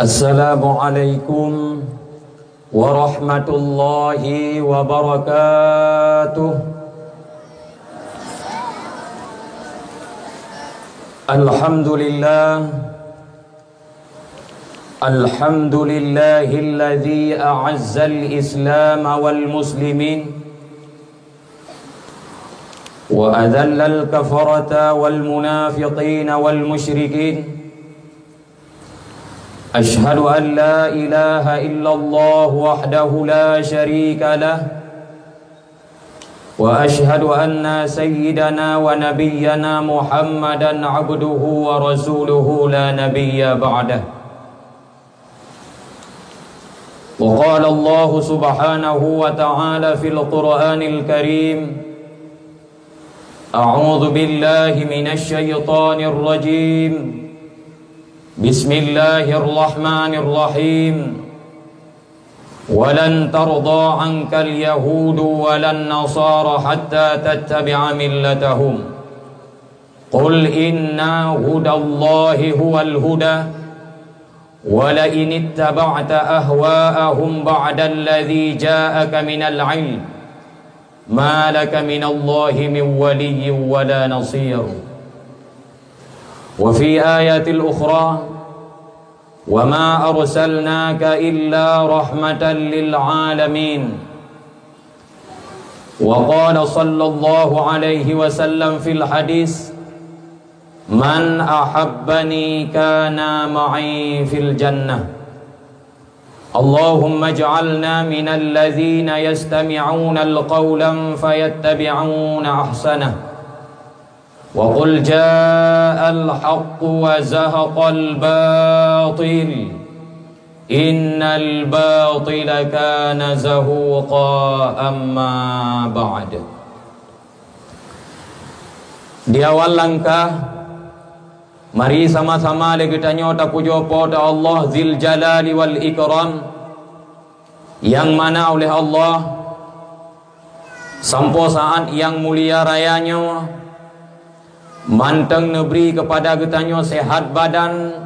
Assalamualaikum warahmatullahi wabarakatuh. Alhamdulillahilladzi a'azzal Islam wal muslimin wa adhallal kafarata wal munafiqin wal musyrikin. Ashhadu an la ilaha illallah wahdahu la syarika lah wa ashhadu anna sayyidana wa nabiyyana Muhammadan abduhu wa rasuluhu la nabiyya ba'dah. Wa qala Allah subhanahu wa ta'ala fil Qur'anil Karim, a'udzu billahi minasy syaithanir rajim. Bismillahirrahmanirrahim. Walan tarda 'ankal yahudu walan nasara hatta tattabi'a millatahum. Qul inna hudallahi huwal huda wa la in ittaba'ta ahwa'ahum ba'da alladhi ja'aka minal 'ilm ma laka minallahi min waliyyin wa la nasir. Wa fi ayatil ukhra wa ma arsalnaka illa rahmatan lil alamin. Wa qala sallallahu alaihi wasallam fil hadis, man ahabbani kana ma'i fil jannah. Allahumma ij'alna minal ladzina yastami'una al-qawla fayattabi'una ahsanah. Wa qul ja'al haqqu wa zahaqal batil innal batila kana zahuqa amma ba'd. Di awal langkah mari sama-sama kita nyota puja pada Allah Zil Jalali wal Ikram, yang mana oleh Allah sampai saat yang mulia rayanya manteng neberi kepada getanyo sehat badan,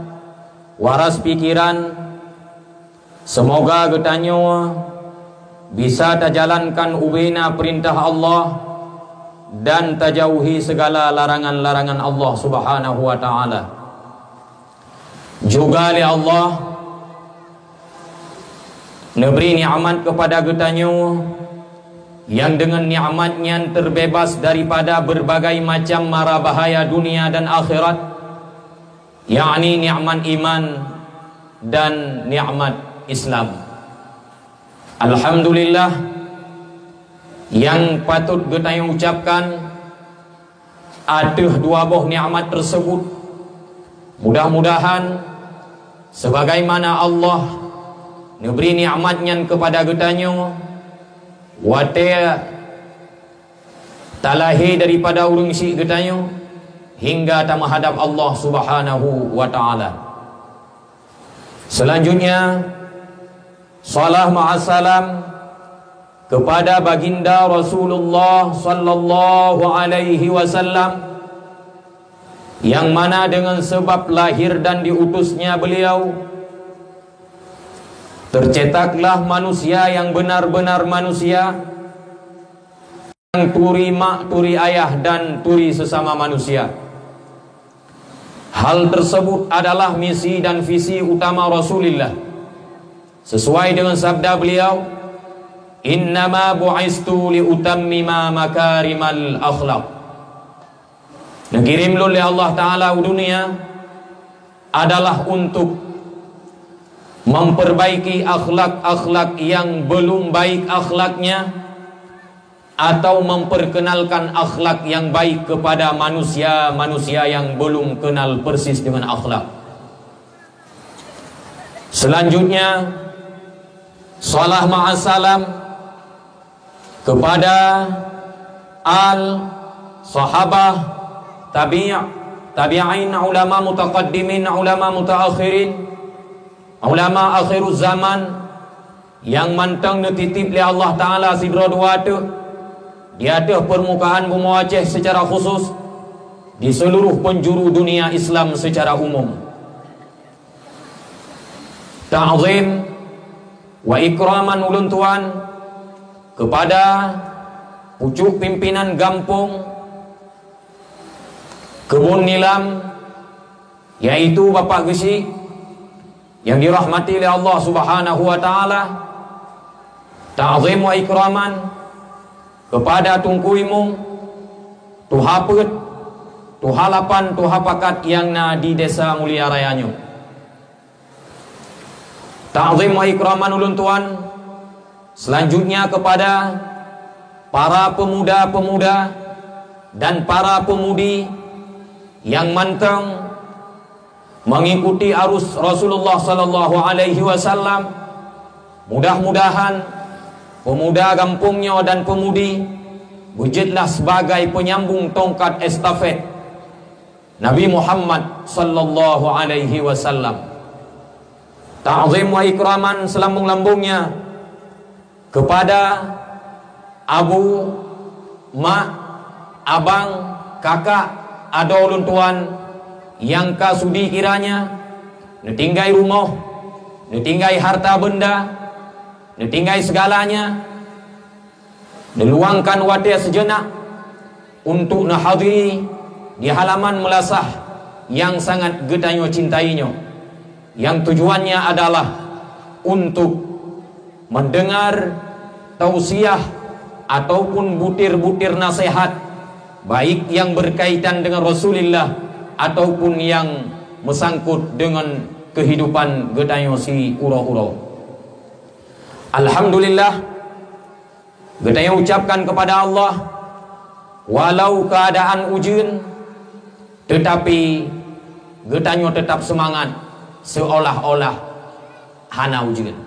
waras pikiran. Semoga getanyo bisa terjalankan ubina perintah Allah dan terjauhi segala larangan-larangan Allah subhanahu wa ta'ala. Juga oleh Allah neberi ni'mat kepada getanyo yang dengan nikmatnya terbebas daripada berbagai macam mara bahaya dunia dan akhirat, yakni nikmat iman dan nikmat Islam. Alhamdulillah, yang patut kita ucapkan ada dua buah nikmat tersebut. Mudah-mudahan sebagaimana Allah memberi nikmatnya kepada getanyo, wate talahi daripada urung si getanyo hingga ta menghadap Allah subhanahu wa ta'ala. Selanjutnya salah ma'asalam kepada baginda Rasulullah sallallahu alaihi wasallam, yang mana dengan sebab lahir dan diutusnya beliau tercetaklah manusia yang benar-benar manusia, yang turi mak, turi ayah, dan turi sesama manusia. Hal tersebut adalah misi dan visi utama Rasulullah, sesuai dengan sabda beliau, innama bu'istu liutammima makarimal akhlaq. Dikirim oleh Allah Ta'ala di dunia adalah untuk memperbaiki akhlak-akhlak yang belum baik akhlaknya, atau memperkenalkan akhlak yang baik kepada manusia-manusia yang belum kenal persis dengan akhlak. Selanjutnya salah ma'asalam kepada al-sahabah, tabi'in, ulama mutaqaddimin, ulama mutaakhirin, ulama akhiruz zaman, yang mantang dititip oleh Allah Ta'ala sidra dua tu di atas permukaan bumi Aceh secara khusus, di seluruh penjuru dunia Islam secara umum. ta'zim wa ikraman ulun tuan kepada pucuk pimpinan kampung Kebun Nilam, yaitu Bapak Gesi yang dirahmati oleh Allah Subhanahu wa taala. Ta'zim wa ikraman kepada tungkuimu tuhapet tuhalapan tuhapakat yang na di desa Mulia Rayanyo. Ta'zim wa ikraman ulun tuan selanjutnya kepada para pemuda-pemuda dan para pemudi yang manteng mengikuti arus Rasulullah sallallahu alaihi wasallam. Mudah-mudahan pemuda kampungnya dan pemudi wujudlah sebagai penyambung tongkat estafet Nabi Muhammad sallallahu alaihi wasallam. Ta'zim wa ikraman selambung-lambungnya kepada abu, mak, abang, kakak, ada ulun tuan yang kasudi kiranya netinggai rumah, netinggai harta benda, netinggai segalanya, diluangkan waktu sejenak untuk nahadiri di halaman melasah yang sangat getanyo cintainya, yang tujuannya adalah untuk mendengar tausiah ataupun butir-butir nasihat, baik yang berkaitan dengan Rasulullah ataupun yang mesangkut dengan kehidupan getanyo si uro-uro. Alhamdulillah, getanyo ucapkan kepada Allah, walau keadaan ujian, tetapi getanyo tetap semangat seolah-olah hana ujian.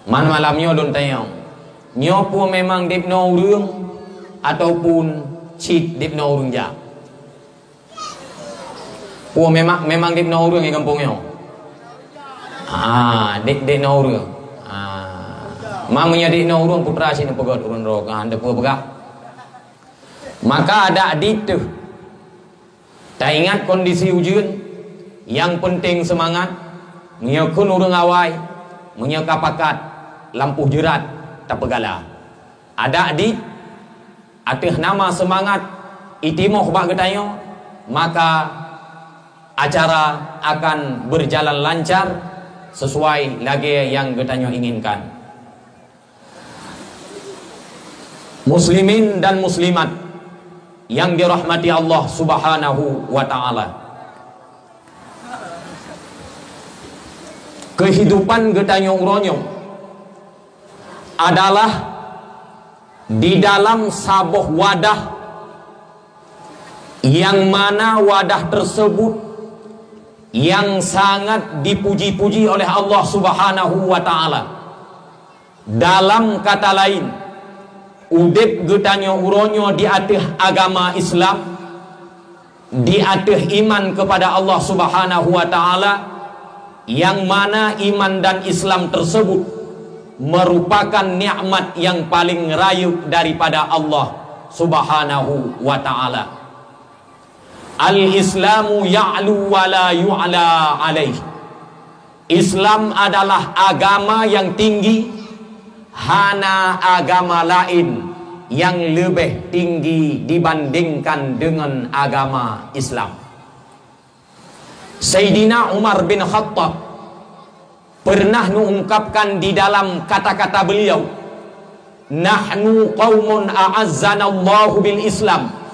Man malamnya don tanya, nyopo memang dipno urung ataupun cik dipno urung ja. Puo memang dipno urung di kampungnya. Dipno urung. Mamanya dipno urung putra sini pegot urun rok anda puo begah. Maka ada adik tu. Tak ingat kondisi ujian, yang penting semangat, menyokun urung awai, menyokapakat lampu jerat tak pegala. Ada adik atih nama semangat itimoh bak getanyo, maka acara akan berjalan lancar sesuai lagi yang getanyo inginkan. Muslimin dan muslimat yang dirahmati Allah Subhanahu wa taala, kehidupan getanyo uronyo adalah di dalam sabuh wadah yang mana wadah tersebut yang sangat dipuji-puji oleh Allah Subhanahu wa taala. Dalam kata lain, udip getanyo uronyo di atas agama Islam, di atas iman kepada Allah Subhanahu wa taala, yang mana iman dan Islam tersebut merupakan nikmat yang paling rayu daripada Allah Subhanahu wa taala. Al-Islamu ya'lu wa la yu'la alaih. Islam adalah agama yang tinggi, hana agama lain yang lebih tinggi dibandingkan dengan agama Islam. Sayyidina Umar bin Khattab pernah mengungkapkan di dalam kata-kata beliau, nahnu qaumun a'azzanallahu bil Islam.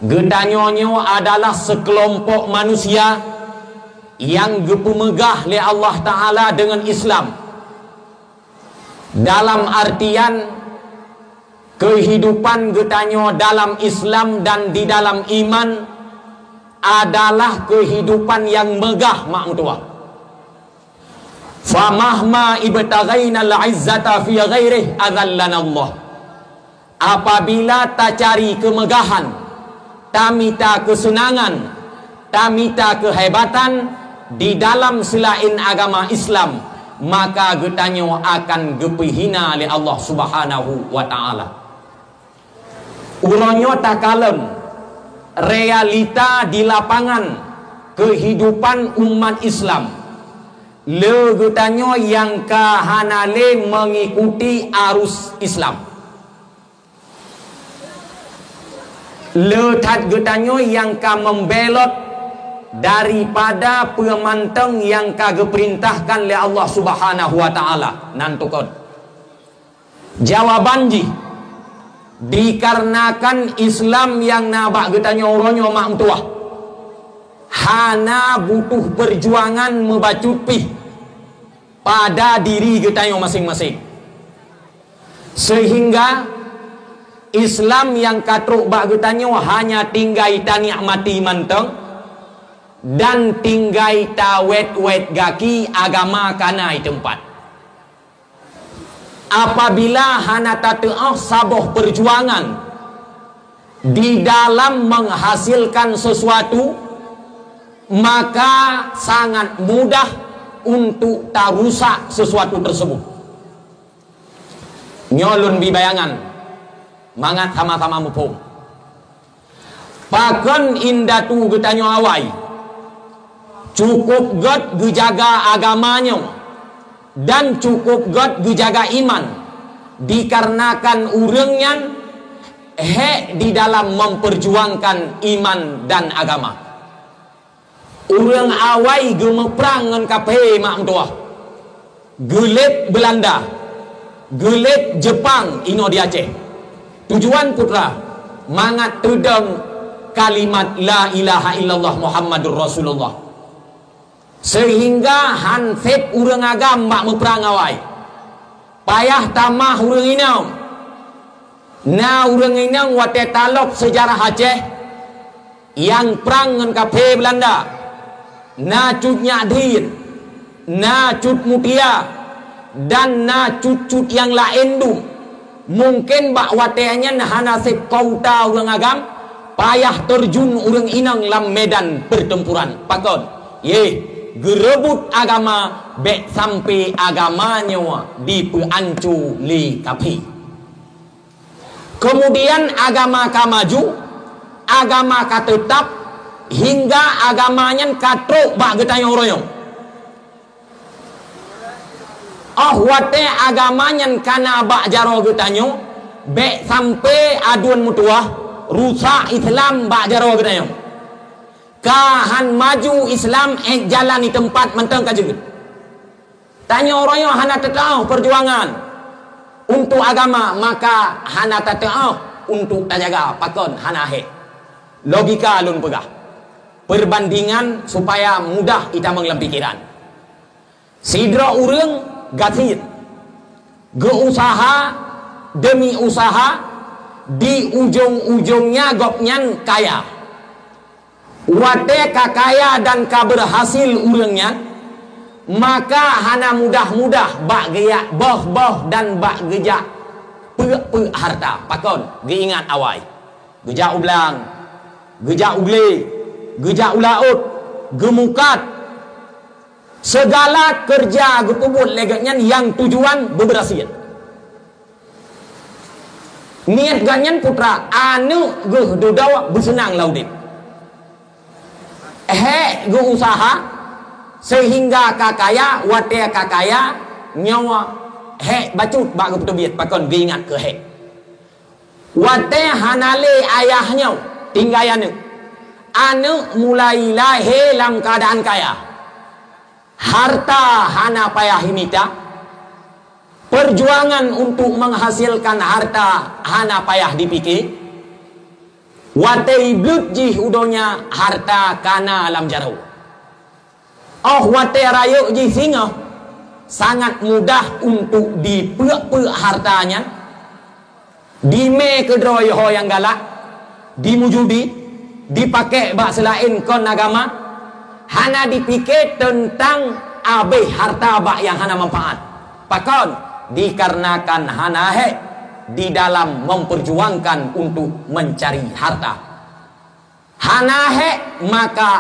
Gedanyonyo adalah sekelompok manusia yang gepemegah oleh Allah Ta'ala dengan Islam. Dalam artian kehidupan getanyo dalam Islam dan di dalam iman adalah kehidupan yang megah mak tua. Famahma ibtaghaina al-izzata fi ghairihi adzallana Allah. Apabila tak cari kemegahan, tamita kesenangan, tamita kehebatan di dalam selain agama Islam, maka getanyo akan gepihina oleh Allah Subhanahu wa taala. Uronyo takalem realita di lapangan kehidupan umat Islam le getanyo yang kahanale mengikuti arus Islam. Le tat getanyo yang ka membelot daripada pemantang yang kagak perintahkan oleh Allah Subhanahu wa taala. Nantukon. Jawaban ji dikarenakan Islam yang nabak getanyo oronyo mak tuah. Hana butuh perjuangan membacut pih pada diri getanyo masing-masing. Sehingga Islam yang katruk bak getanyo hanya tinggai taniak mati manteng dan tinggai tawet-wet gaki agama kanai tempat. Apabila hana tateah saboh perjuangan di dalam menghasilkan sesuatu, maka sangat mudah untuk tarusak sesuatu tersebut. Nyolun bibayangan mangat sama-sama mupung. Pakon indatu getanyo awai cukup god gejaga agamanya dan cukup god gejaga iman, dikarenakan urangnya di dalam memperjuangkan iman dan agama. Urang awai gemeprang ngan kape mak tuah, gelet Belanda, gelet Jepang ino di Aceh. Tujuan putra mangat tudang kalimat la ilaha illallah Muhammadur Rasulullah. Sehingga hanfet urang agam mak meprang awai. Payah tamah urang inau. Na urang inau wate talok sejarah Aceh yang perang ngan kape Belanda. Na cut Nyadin, na cut Mutia, dan na cut yang lain tu. Mungkin bak watenya hana sep kauta urang agam payah terjun urang inang lam medan pertempuran. Pakon, ye gerebut agama bek sampai agamanya dipeancu li kapi. Kemudian agama ka maju, agama ka tetap, hingga agamanya katruk bak getayong royong. Oh wate agamanya kana bak jaro getanyo bek sampai aduan mutuah rusak Islam bak jaro getayong. Kahan maju Islam jalan di tempat menteng kajeget. Tanya royong hana tetau perjuangan untuk agama, maka hana tetau untuk tajaga pakon hana he. Logika alun pegah. Perbandingan supaya mudah kita mengelam pikiran. Sidra urang gasit geusaha demi usaha, di ujung-ujungnya gopnyan kaya. Wate kakaya dan kaberhasil urangnya, maka hana mudah-mudah bak geyak boh-boh dan bak gejak pe harta. Pakon geingat awai gejak ublang, gejak ugle, gejak ulaut, gemukat, segala kerja gepubut legaknya yang tujuan berhasil. Niat ganyan putra anu geh dodawa bersenang laudit. Ge usaha sehingga kakaya wate kakaya nyawa bacut bak geputubit pakon geingat ke wate hanale ayahnya tinggayan anu mulai lahir dalam keadaan kaya, harta hana payah himita, perjuangan untuk menghasilkan harta hana payah dipikir, wate iblut jih udonya harta kana alam jauh. Oh wate rayu jih singa sangat mudah untuk dipe hartanya, dime kedroyoh yang galak, dimujudi, dipakai bak selain kon agama, hana dipikir tentang abe harta bak yang hana manfaat. Pakon dikarenakan hana di dalam memperjuangkan untuk mencari harta. Hana maka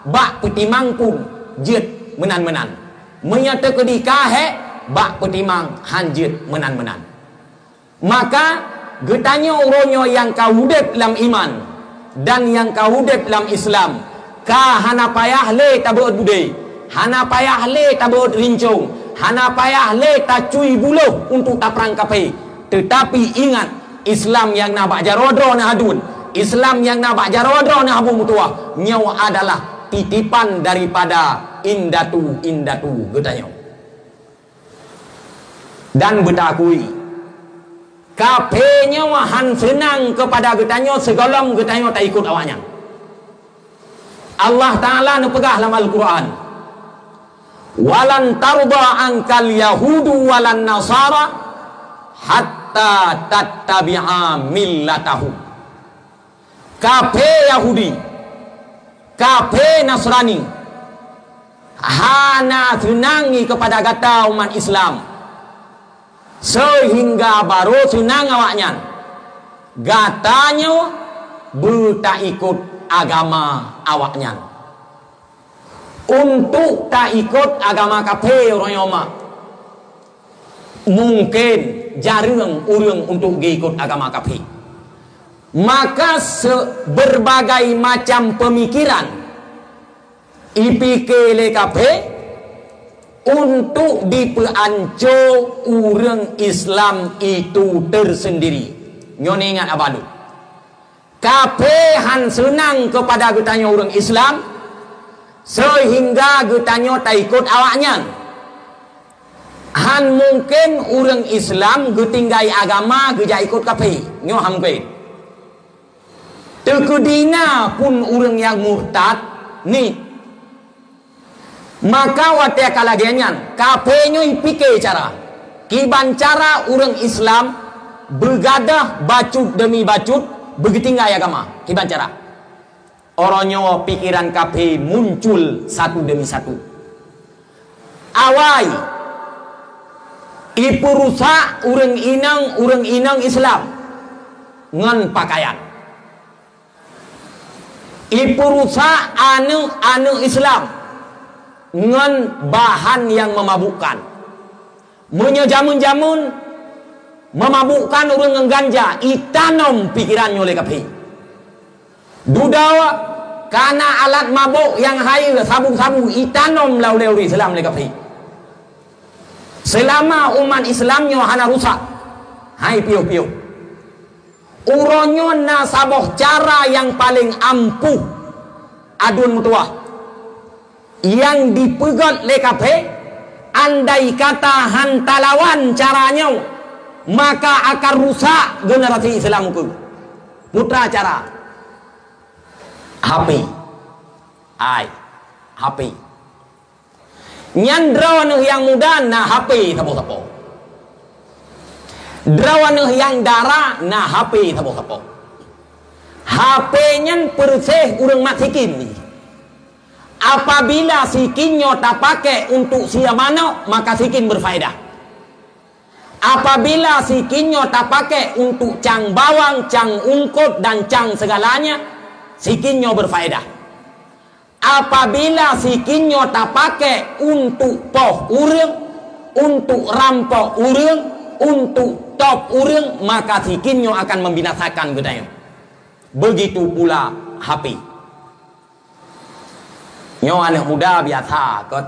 bak petimang pun jet menan-menan. Menyata kedika bak petimang hanjet menan-menan. Maka getanyo uronyo yang kawudep dalam iman dan yang kawudep dalam Islam, ka hana payah le tabuat budai, hana payah le tabut rincung, hana payah le tak cui buluh untuk tak perang kafir. Tetapi ingat, Islam yang nak bak jarodro nak hadun, Islam yang nak bak jarodro nak habu mutuah, nyawa adalah titipan daripada indatu getanya. Dan betakui kafirnya wahan senang kepada getanya segolong getanya tak ikut awaknya. Allah Ta'ala nak pegah dalam Al-Quran, walan tarda ankal yahudu walan nasara hatta tattabi'a millatahum. Kafir Yahudi, kafir Nasrani hana senangi kepada kata umat Islam sehingga baru senang awaknya gatanya bertak ikut agama awaknya. Untuk tak ikut agama kafir orang Yoma, mungkin jarang orang untuk ikut agama kafir. Maka berbagai macam pemikiran IPK le kafir untuk dipeancur orang Islam itu tersendiri. Nyon ingat abadu, kafir han senang kepada getanya orang Islam sehingga getanya tak ikut awaknya. Han mungkin orang Islam getinggai agama geja ikut kafir. Nyo hamke. Tekudina pun orang yang murtad ni, maka wate kalagiannya kafirnya ipike cara kiban cara orang Islam bergadah bacut demi bacut begitinggai agama kiban cara orangnya pikiran kafir muncul satu demi satu. Awai ipu rusak orang inang Islam ngan pakaian, ipu rusak anu Islam ngan bahan yang memabukkan, menyejamun-jamun memabukkan orang ngan ganja, itanam pikirannya oleh kafir. Dudawa karena alat mabuk yang hai sabu-sabu itanam lauleu Islam oleh kafir. Selama umat Islamnya hana rusak, hai piu-piu. Uronyo na saboh cara yang paling ampuh adun mutuah yang dipegat le kafir, andai kata hantalawan caranya maka akan rusak generasi Islam ku. Putra cara HP HP nyandrawan yang muda na HP sapo-sapo, drawan yang darah na HP sapo-sapo. HP nya persih urang mat sikin ni. Apabila sikinnya tak pakai untuk siamano, maka sikin berfaedah. Apabila sikinnya tak pakai untuk cang bawang, cang ungkut dan cang segalanya, sikinnya berfaedah. Apabila sikinnya tak pakai untuk poh urang, untuk rampok urang, untuk top urang, maka sikinnya akan membinasakan gedanya. Begitu pula HP. Nyo anak muda biasa kot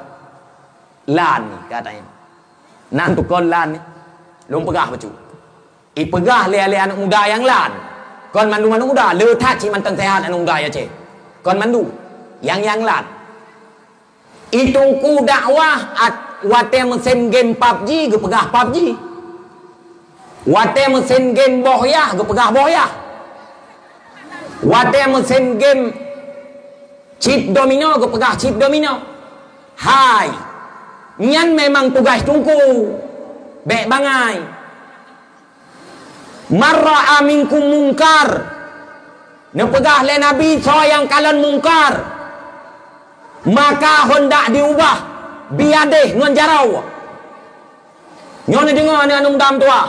lan katanya. Nan tukon lan ni lum pegah bacu. Pegah le anak muda yang lan. Kon mandu anak muda le tat ci man teng sehat anak muda ya ce. Kon mandu yang lan. Itungku dakwah wate mesin game PUBG ge pegah PUBG. Wate mesin game bohyah ge pegah bohyah. Wate mesin game chip domino ke pegah chip domino. Hai, nyan memang tugas tungku bek bangai. Marra aminkum mungkar, ne pegah le nabi soyang kalan mungkar, maka hendak diubah biadeh ngan jarau. Nyon dengar ni anu dam tua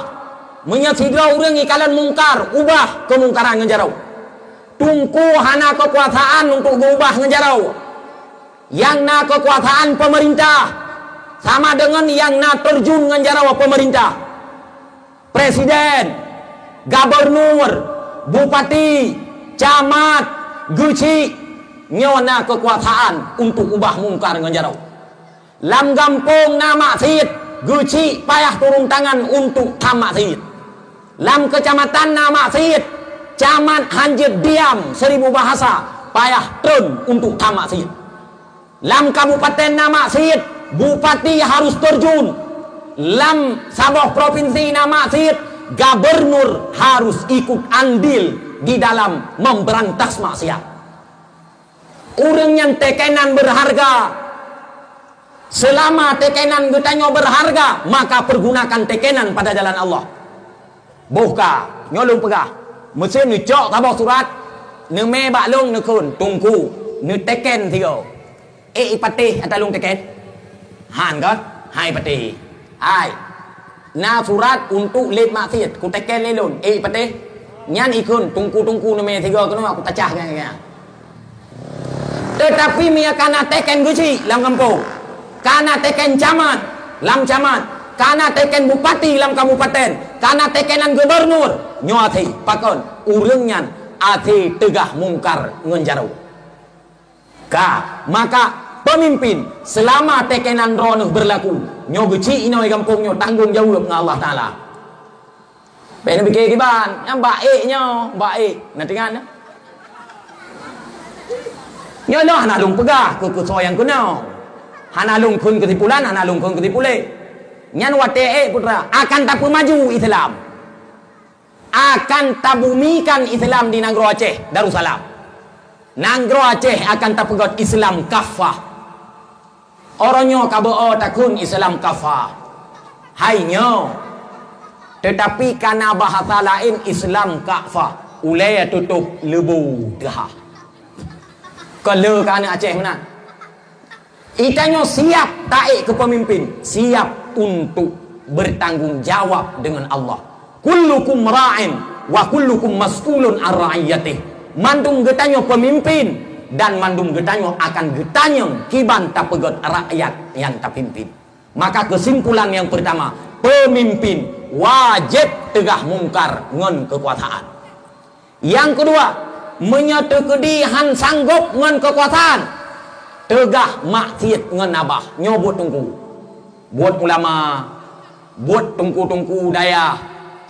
menyasidra urang kalan mungkar, ubah kemungkaran ngan jarau. Tungku hana kekuasaan untuk mengubah ngejarau. Yang na kekuasaan pemerintah sama dengan yang na terjun ngejarau pemerintah. Presiden, gubernur, bupati, camat, guci, nyona kekuasaan untuk ubah mungkar ngejarau. Lam kampung na maksiat, guci payah turun tangan untuk tam maksiat. Lam kecamatan na maksiat, camat hanjir diam 1000 bahasa, payah turun untuk tam maksiat. Lam kabupaten na maksiat, bupati harus terjun. Lam Sabah provinsi na maksiat, gubernur harus ikut andil di dalam memberantas maksiat. Orang yang tekenan berharga, selama tekenan getanyo berharga, maka pergunakan tekenan pada jalan Allah. Buka nyolong pegah mesin ni cok tabah surat ne me bak long ne kun tungku ne teken tiga ipatih atalung teken han kan hai patih hai na surat untuk lep maksiat ku teken lelon ipatih nyan ikun tungku ne me tiga kena aku tacah kan. Tetapi mia kana teken guci lam kampung, kana teken camat lam camat, kana teken bupati lam kabupaten, kana tekenan gubernur nyuati pakon urangnya ati tegah mungkar ngenjaro. Maka pemimpin selama tekenan ronuh berlaku nyo guci inoi kampung nyo tanggung jawab dengan Allah Taala. Ben bike kiban yang baik nyo baik nanti kan nyo no hanalung pegah ku soyang kuno hanalung kun ketipulan hanalung kun ketipule nyan wate putra akan tapu maju Islam, akan tabumikan Islam di Nagro Aceh Darussalam. Nagro Aceh akan tapegot Islam kafah. Orangnya kabeo takun Islam kafah. Hainyo. Tetapi karena bahasa lain Islam kafah, ulai tutup lebu dah. Kalau kana Aceh mana? Itanyo siap taik ke pemimpin, siap untuk bertanggung jawab dengan Allah. Kullukum ra'in wa kullukum mas'ulun an ra'iyatih. Mandum getanyo pemimpin dan mandum getanyo akan getanyo kiban tapegot rakyat yang tapimpin. Maka kesimpulan yang pertama, pemimpin wajib tegah mungkar ngen kekuasaan. Yang kedua, menyatakan sanggup ngen kekuasaan, tegah maksiat ngen abah nyobot tungku. Buat ulama, buat tungku-tungku daya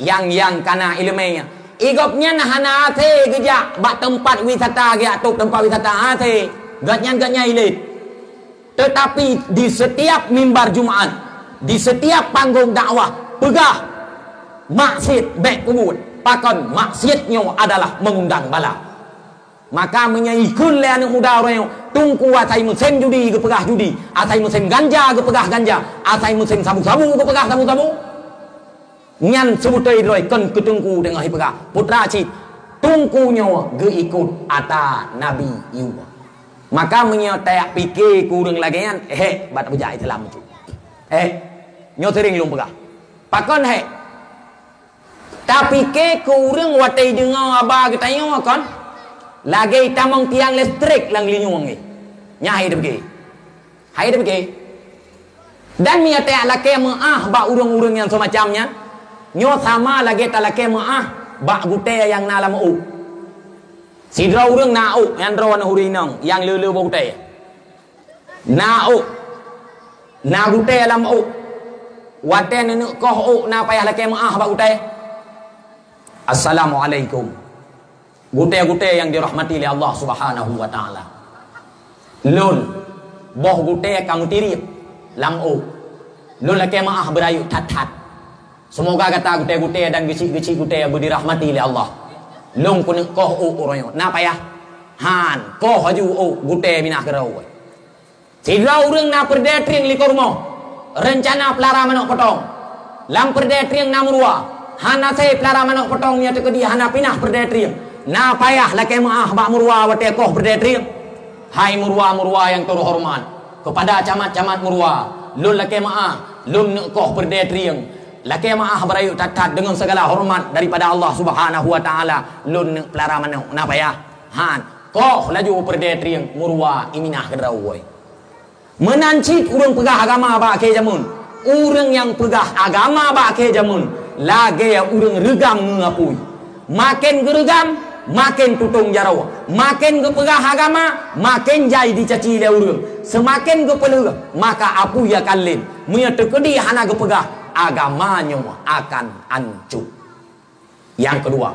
yang kana ilmunya. Igopnya hana ate gejak bak tempat wisata ge atau tempat wisata ate gatnya ilit. Tetapi di setiap mimbar Jumat, di setiap panggung dakwah, pegah maksiat baik kubut. Pakon maksiatnya adalah mengundang bala. Maka menyaikun le anak muda orang tungku asai mesin judi ke pegah judi, asai mesin ganja ke pegah ganja, asai mesin sabu-sabu ke pegah sabu-sabu. Nyan sebutai roy kan ketungku dengan pegah putra cip tungkunya ge ikut ata Nabi Yuba. Maka menyotek pikir kurang lagi kan bat bejai Islam tu. Nyo sering lung pegah. Pakon tapi ke kurang watai dengar abah kita nyo kan. Lagi tamang tiang listrik lang linyung ni. Nyai dah pergi. Hai dah pergi. Dan mia tak laki maah ba urang-urang yang semacamnya. Nyo sama lagi tak laki maah ba gute yang nala mau. Sidra urang nau yang rawan hurinang yang lele ba gute. Nau. Na gute lam au. Wate nenek koh na payah laki maah ba gute. Assalamualaikum. Gute-gute yang dirahmati oleh Allah Subhanahu wa taala. Lun boh gute kamu tirip lamu. Lun laki maah berayu tat-tat. Semoga kata gute-gute dan geci-geci gute yang dirahmati oleh Allah. Lun kun koh orang na payah. Han koh haju gute minah kerau. Sidra urang na perdetring likor mo. Rencana pelara manok potong. Lam perdetring na murua. Hana saya pelara manok potong nya tekedi hana pinah perdetring. Na payah laki maah bak murwa wate koh berdetri. Hai murwa yang terhormat kepada camat-camat murwa, lun laki maah lun koh berdetri. Laki maah berayu tat-tat dengan segala hormat daripada Allah Subhanahu wa taala. Lun pelara manuk na payah han koh laju berdetri murwa iminah kedrauy. Menancit urang pegah agama bak ke jamun. Urang yang pegah agama bak ke jamun lagi urang regam ngapui. Makin gerugam makin tutung jarau, makin kepegah agama, makin jai dicaci dia urang. Semakin kepeleh, maka apu ya kalin. Munya tekedi hana kepegah, agamanya akan hancur. Yang kedua,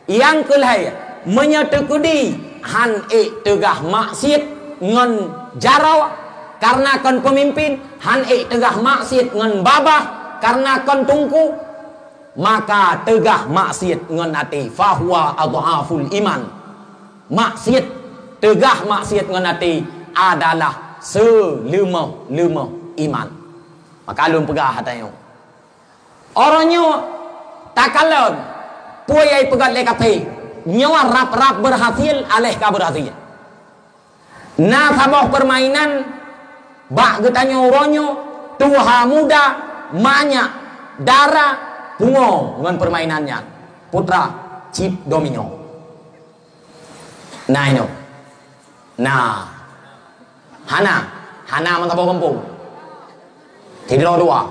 yang kelai, munya tekedi han tegah maksiat ngan jarau karena kon pemimpin, han tegah maksiat ngan babah karena kon tungku, maka tegah maksiat ngan ati fahuwa adhaful iman. Maksiat tegah maksiat ngan ati adalah selemah iman. Maka lun pegah hatanya. Orangnya takalon puai pegat lekape nyawa rap berhasil aleh ka berhasil. Nah sabah permainan bak getanya orangnya tuha muda banyak darah bungo dengan permainannya putra chip domino. Nah ini nah Hana mentabau kampung tidur dua.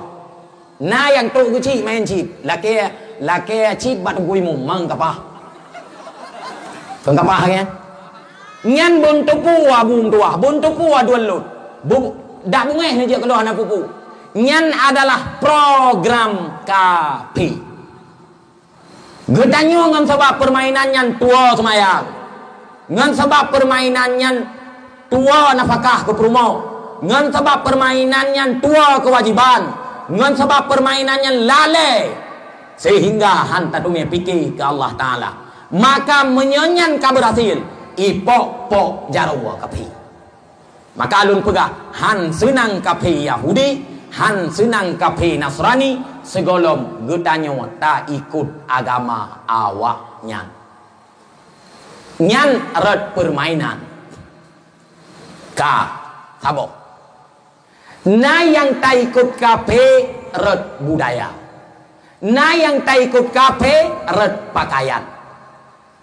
Nah yang tu kuci main chip laki chip bat gui mum mang kapah kan nyan bun tupu bung tua bun tupu dua lut bung dak bungeh ni je keluar anak pupu nyan adalah program KP getanyo ngan sebab permainan nyan tua semayang ngan sebab permainan nyan tua nafkah ke rumah ngan sebab permainannya tua kewajiban ngan sebab permainannya lalai sehingga hanta dunia fikir ke Allah Ta'ala maka menyanyan kaberhasil ipok jarwa kapi maka alun pegah han senang kapi Yahudi han senang kapi Nasrani segolong getanyo tak ikut agama awaknya nyan red permainan ka sabo. Nah yang tak ikut KP red budaya. Nah yang tak ikut KP red pakaian.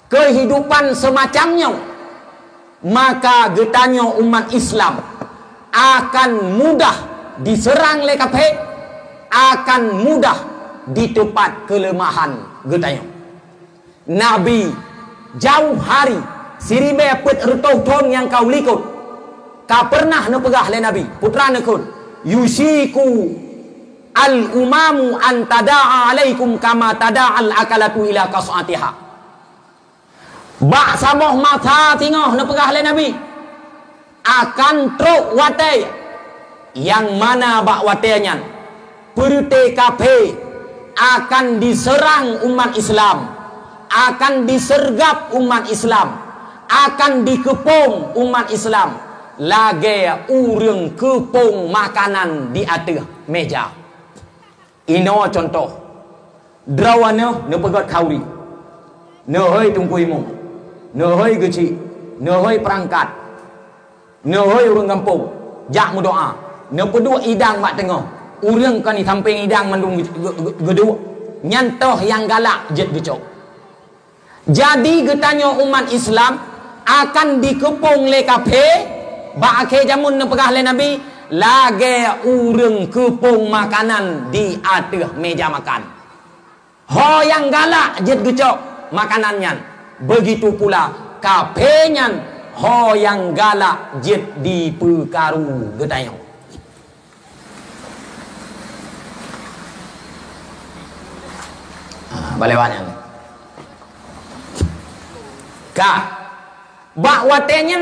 Kehidupan semacamnya maka getanyo umat Islam akan mudah diserang oleh KP, akan mudah di tempat kelemahan getanyo. Nabi jauh hari siribe pet retuh tong yang kau likut ka pernah nepegah le Nabi putra nekun yusiku al umamu an tada'a alaikum kama tada'al akalatu ila qas'atiha bak samoh mata tingoh nepegah le Nabi akan truk wate yang mana bak watenya perute kape akan diserang umat Islam akan disergap umat Islam akan dikepung umat Islam lagi urang kepung makanan di atas meja. Ino contoh. Drawana ne pegat kauri. Ne hoi tungkuimu. Ne hoi geci. Ne hoi perangkat. Ne hoi urang kampung. Jak mu doa. Ne pedua idang mak tengah. Urang kan di samping idang mandung gedua. Nyantoh yang galak jet gecok. Jadi getanyo umat Islam akan dikepung le kafe ba akhir jamun nepegah le Nabi lagi urang kepung makanan di atas meja makan. Ho yang galak jet gecok makanannya. Begitu pula kafenya ho yang galak jet di perkaru getanyo. Balewanya. Ka bak watenya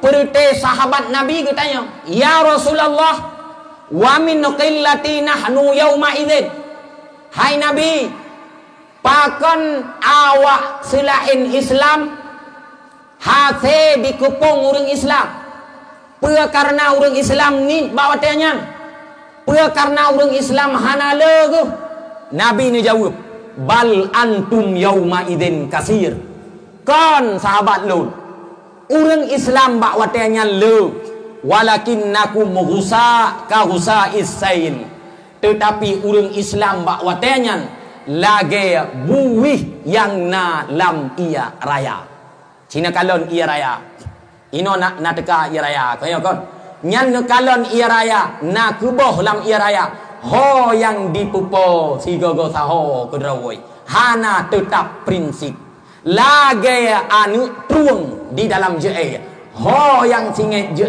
perute sahabat Nabi katanya, ya Rasulullah, wa min qillati nahnu yauma idzin. Hai Nabi, pakon awak selain Islam hase dikepung urang Islam. Pua karena urang Islam ni bawa tanya. Pua karena urang Islam hanale ke? Nabi ni jawab, bal antum yauma idzin kasir. Kon sahabat lu urang Islam bak watenya le walakinnakum ghusa ka ghusa isail tetapi urang Islam bak watenya lagi buih yang na lam ia raya Cina kalon ia raya ino na teka ia raya kaya kon nyan kalon ia raya na kuboh lam ia raya ho yang dipupo si gogo saho kedrawoi hana tetap prinsip lagi anu truang di dalam je ho yang singet je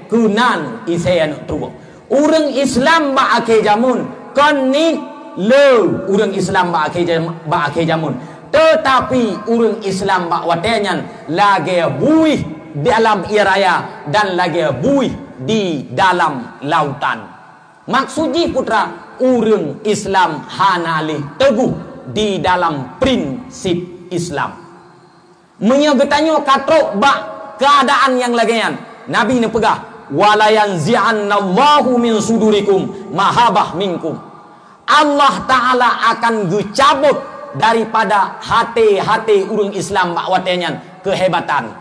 kunan ise anu truang urang Islam ba ake jamun kon ni le urang Islam ba ake jamun tetapi urang Islam ba watenyan lagi buih dalam iraya dan lagi buih di dalam lautan. Maksudnya putra urang Islam hanali teguh di dalam prinsip Islam. Menyegetanyo katrok bak keadaan yang lagian. Nabi ni pegah wala yanzi'annallahu min sudurikum mahabah minkum. Allah Ta'ala akan gecabut daripada hati-hati urang Islam bak watenyan kehebatan.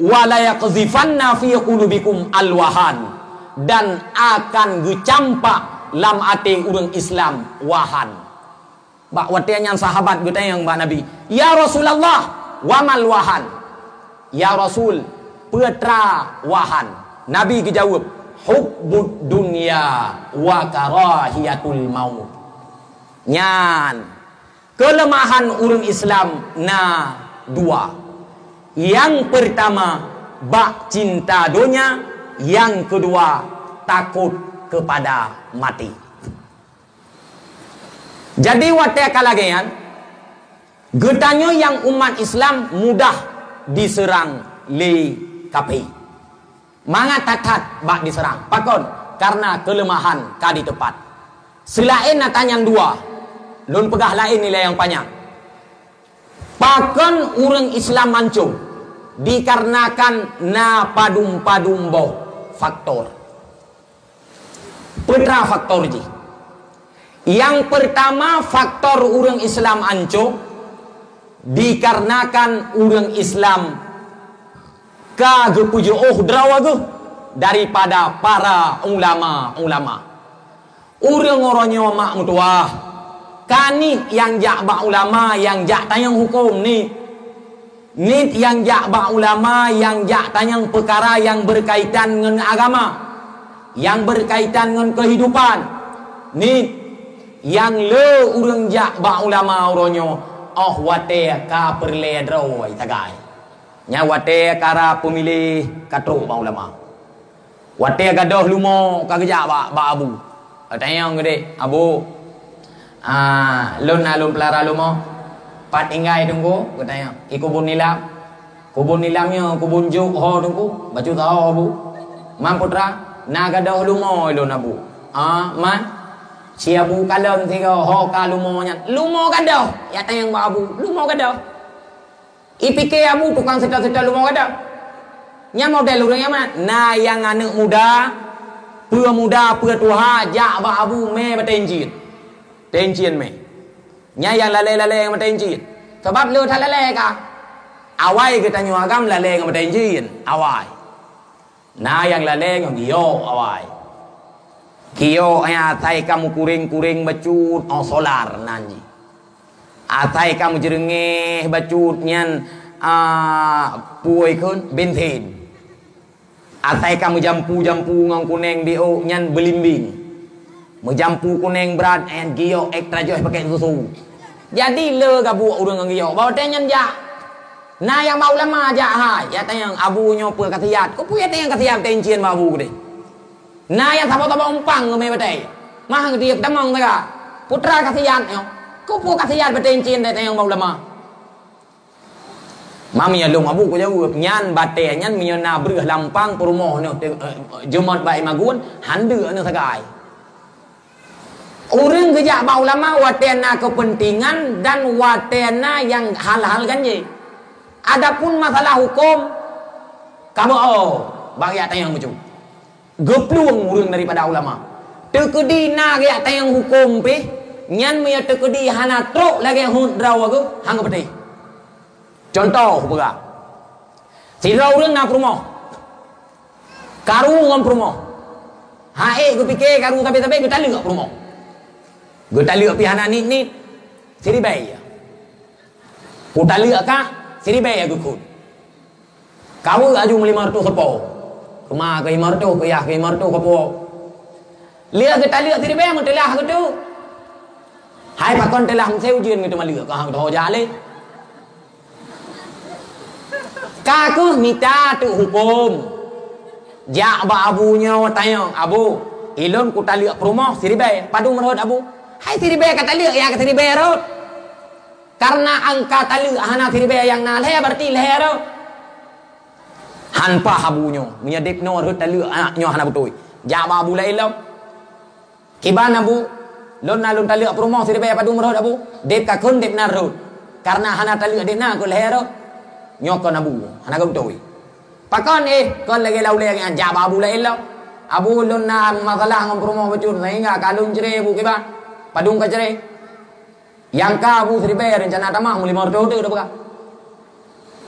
Wala yaqzifanna fi qulubikum alwahan. Dan akan gecampak lam ate urang Islam wahan. Bak watian sahabat gutayang ba Nabi, ya Rasulullah, wamal wahan? Ya Rasul, putra wahan. Nabi dijawab, hubbud dunya wa karahiyatul maut. Nyan kelemahan urang Islam na dua. Yang pertama bak cinta dunia, yang kedua takut kepada mati. Jadi watea kalagean getanyo yang umat Islam mudah diserang le kapi. Manga tatat bak diserang. Pakon karena kelemahan kadi tepat. Selain natanyang dua, lun pegah lain nilai yang banyak. Pakon urang Islam mancung dikarenakan na padum-padum boh faktor. Putra faktor ji. Yang pertama faktor urang Islam anco dikarenakan urang Islam kagepujo drawagu daripada para ulama-ulama. Urang oronyo mak mutuah kanit yang jak ba ulama yang jak tayang hukum ni. Nit yang jak ba ulama yang jak tanyang perkara yang berkaitan dengan agama, yang berkaitan dengan kehidupan. Nit yang le urang jak ba ulama uronyo oh wate ka perle droi tagai. Nya wate kara pemilih katro ba ulama. Wate gadoh lumo kagejak ba abu. Tanyang gede abu. Lun alun pelara lumo. Pat ingai tunggu katanya ikubun nilamnya kubun juk ho tunggu baju tahu abu man putra naga dah lumo lo nabu man siabu kalon tiga ho ka lumonya lumo gadah ya tayang ba abu lumo gadah ipike abu tukang seta-seta lumo gadah nya model urang mana na yang anak muda tuha jak ba abu me batenjin me nya yang lale-lale yang matenjin sebab lu tak lale ka awai kita nyu agam lale yang matenjin awai na yang lale yang gio awai gio aya tai kamu kuring-kuring bacut solar nanji atai kamu jerengeh bacut nyan puoi kun bensin atai kamu jampu ngang kuneng dio nyan belimbing menjampu kuning berat and gio ekstra joy pakai susu. Jadi le gabu urang gio. Bawa tenyan ja. Na yang mau lama ja ha. Ya tayang abu nyo pe katiat. Ko puya tayang katiat tencien babu gede. Na yang tabo-tabo umpang me batai. Mah ngdiek damong taga. Putra katiat yo. Ko pu katiat betencien tayang mau lama. Mami alung abu ko jawab nyan bate nyan minyona breuh lampang perumoh no jemot bai magun hande no sagai. Orang kejak ba ulama watena kepentingan dan watena yang hal-hal kan je. Adapun masalah hukum kamu bagi tayang macam. Gepluang urang daripada ulama. Tekedi na ge tayang hukum pe nyan me tekedi hana truk lagi hudraw aku hang peti. Contoh pega. Sira urang na perumoh. Karu ngom perumoh. Hae ku pikir karu tapi ku tali gak perumoh. Gue tali pihana ni siri bay. Ku tali ka siri bay aku kun. Kau aju melimar tu sepo. Kema ke imar tu ke ya ke imar tu kepo. Lia ke tali siri bay mo telah ke tu. Hai pakon telah seu jien gitu malia ka hang tho ja le. Kaku minta tu hukum. Jak ba abunya tanya, abu, ilon ku taliak perumah siribai, padu merhod abu. Hai siribai kata liak ya kata siribai rod. Karena angka taliak hana siribai yang na leh berarti leh rod. Han pa abunya, menyedip no rod taliak anaknya hana betul. Jak ba abu lain lo. Kiban abu, lon na lon taliak perumah siribai padu merhod abu. Dep kakun dep na rod. Karena hana taliak dep na ku leh rod. Nyokon abu, hana betul. Pakon kon lagi lau lagi jab abu lain lau. Abu lon na masalah ngom promo bacun sehingga kalung cerai abu kiba. Padung ka cerai. Yang ka abu seribai rencana tamah muli morto tu dah buka.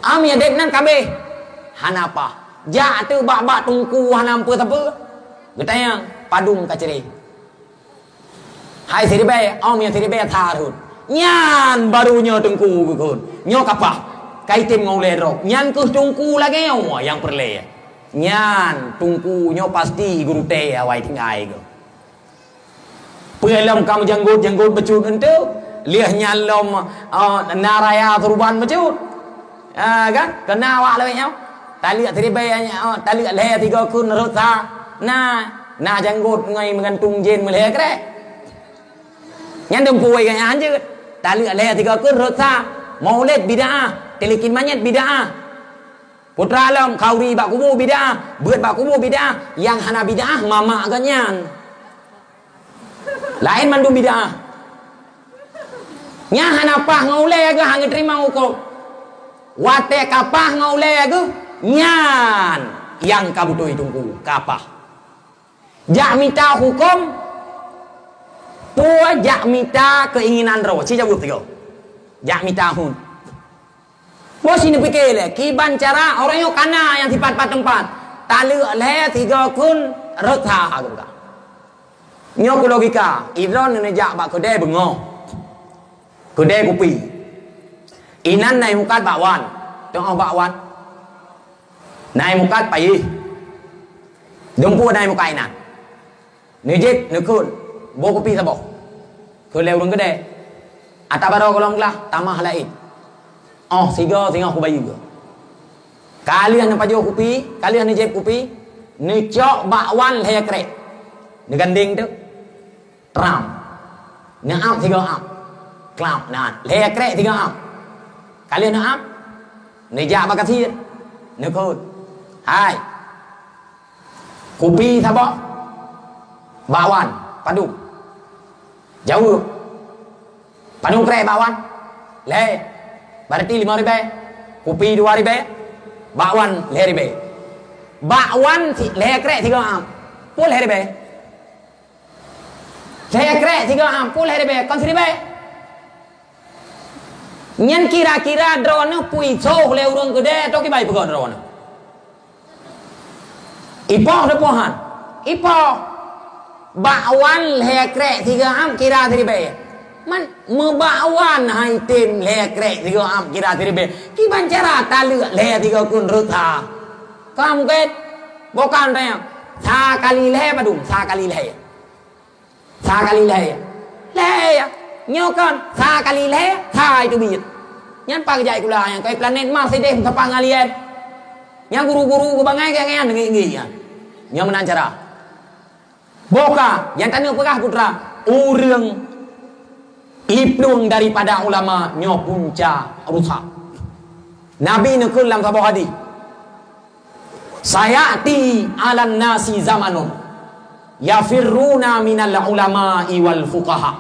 Am ya dek nan kabe. Hanapa? Ja tu bak tungku hanam pe tape. Getayang padung ka cerai. Hai seribai, am ya seribai tharun. Nyan barunya tungku kun. Nyok apa? Kaitim ngau lerok nyan ke tungku lagi yang perle nyan tungkunya pasti guru teh awai tinggai ke pelam kamu janggut becut ente liah nyalom naraya turban becut kan kena awak lewat nhau tali teribaya tali leh tiga kun rota na janggut ngai mengantung jen meleh krek nyan dempuai kan anjir tali leh tiga kun rota maulid bid'ah telekin manyet bid'ah. Putra alam kauri bak kubur bid'ah, beut bak kubur bid'ah, yang hana bid'ah mama ganyan. Lain mandu bid'ah. Nya hana pah ngaule ge hang terima hukum. Wate kapah ngaule ge nyan yang kabutoi tunggu kapah. Jak minta hukum tua jak minta keinginan roh, si jawab tiga. Jak minta hun. Bos ini fikir le, kiban cara orang yang kana yang sifat tempat. Taluk le tiga kun retha agak. Nyok logika, idron ni jak bak kedai bengoh. Kedai kopi. Inan nai mukat bakwan. Tengok bakwan. Nai mukat pai. Dempu nai mukat inan. Ni jep ni kun. Bo kopi sabok. Kun leu rung kedai. Atabaro kolong lah tamah lain. Oh, siga aku bayi ke. Kalian apa jual kopi, kalian ni jep kopi, ni cok bakwan leh krek. Ni ganding tu. Tram. Ni am tiga am. Klap nah, leh krek tiga am. Kalian am? Ni jak bakatir. Ni kod. Hai. Kopi sabak. Bakwan, padu. Jauh. Padu krek bakwan. Leh. Berarti 5 ribu, kopi 2 ribu, bakwan 5 ribu. Bakwan leh krek 3 am, pul 5 ribu. Leh krek 3 am, pul 5 ribu, kon 1 ribu. Nyan kira-kira drone pui soh le urang gede to ki bai pegot drone. Ipoh depohan. Ipoh. Bakwan leh krek 3 am kira 1 ribu. Man membakwan hai tim lekrek tiga am kira tiribe kiban cara taluk le tiga kun rutha kamu ket bukan tanya sekali le padung sekali le ya nyokan sekali le thai tu bit nyan pag jai kula yang kai planet Mars deh tapang alien yang guru-guru ke bangai kayak ngi ya yang menan cara boka yang tanya pegah putra urang iplung daripada ulama nyo punca rusak. Nabi nekul dalam sebuah hadis. Sayati 'alan nasi zamanun yafirruna minal ulama'i wal fuqaha.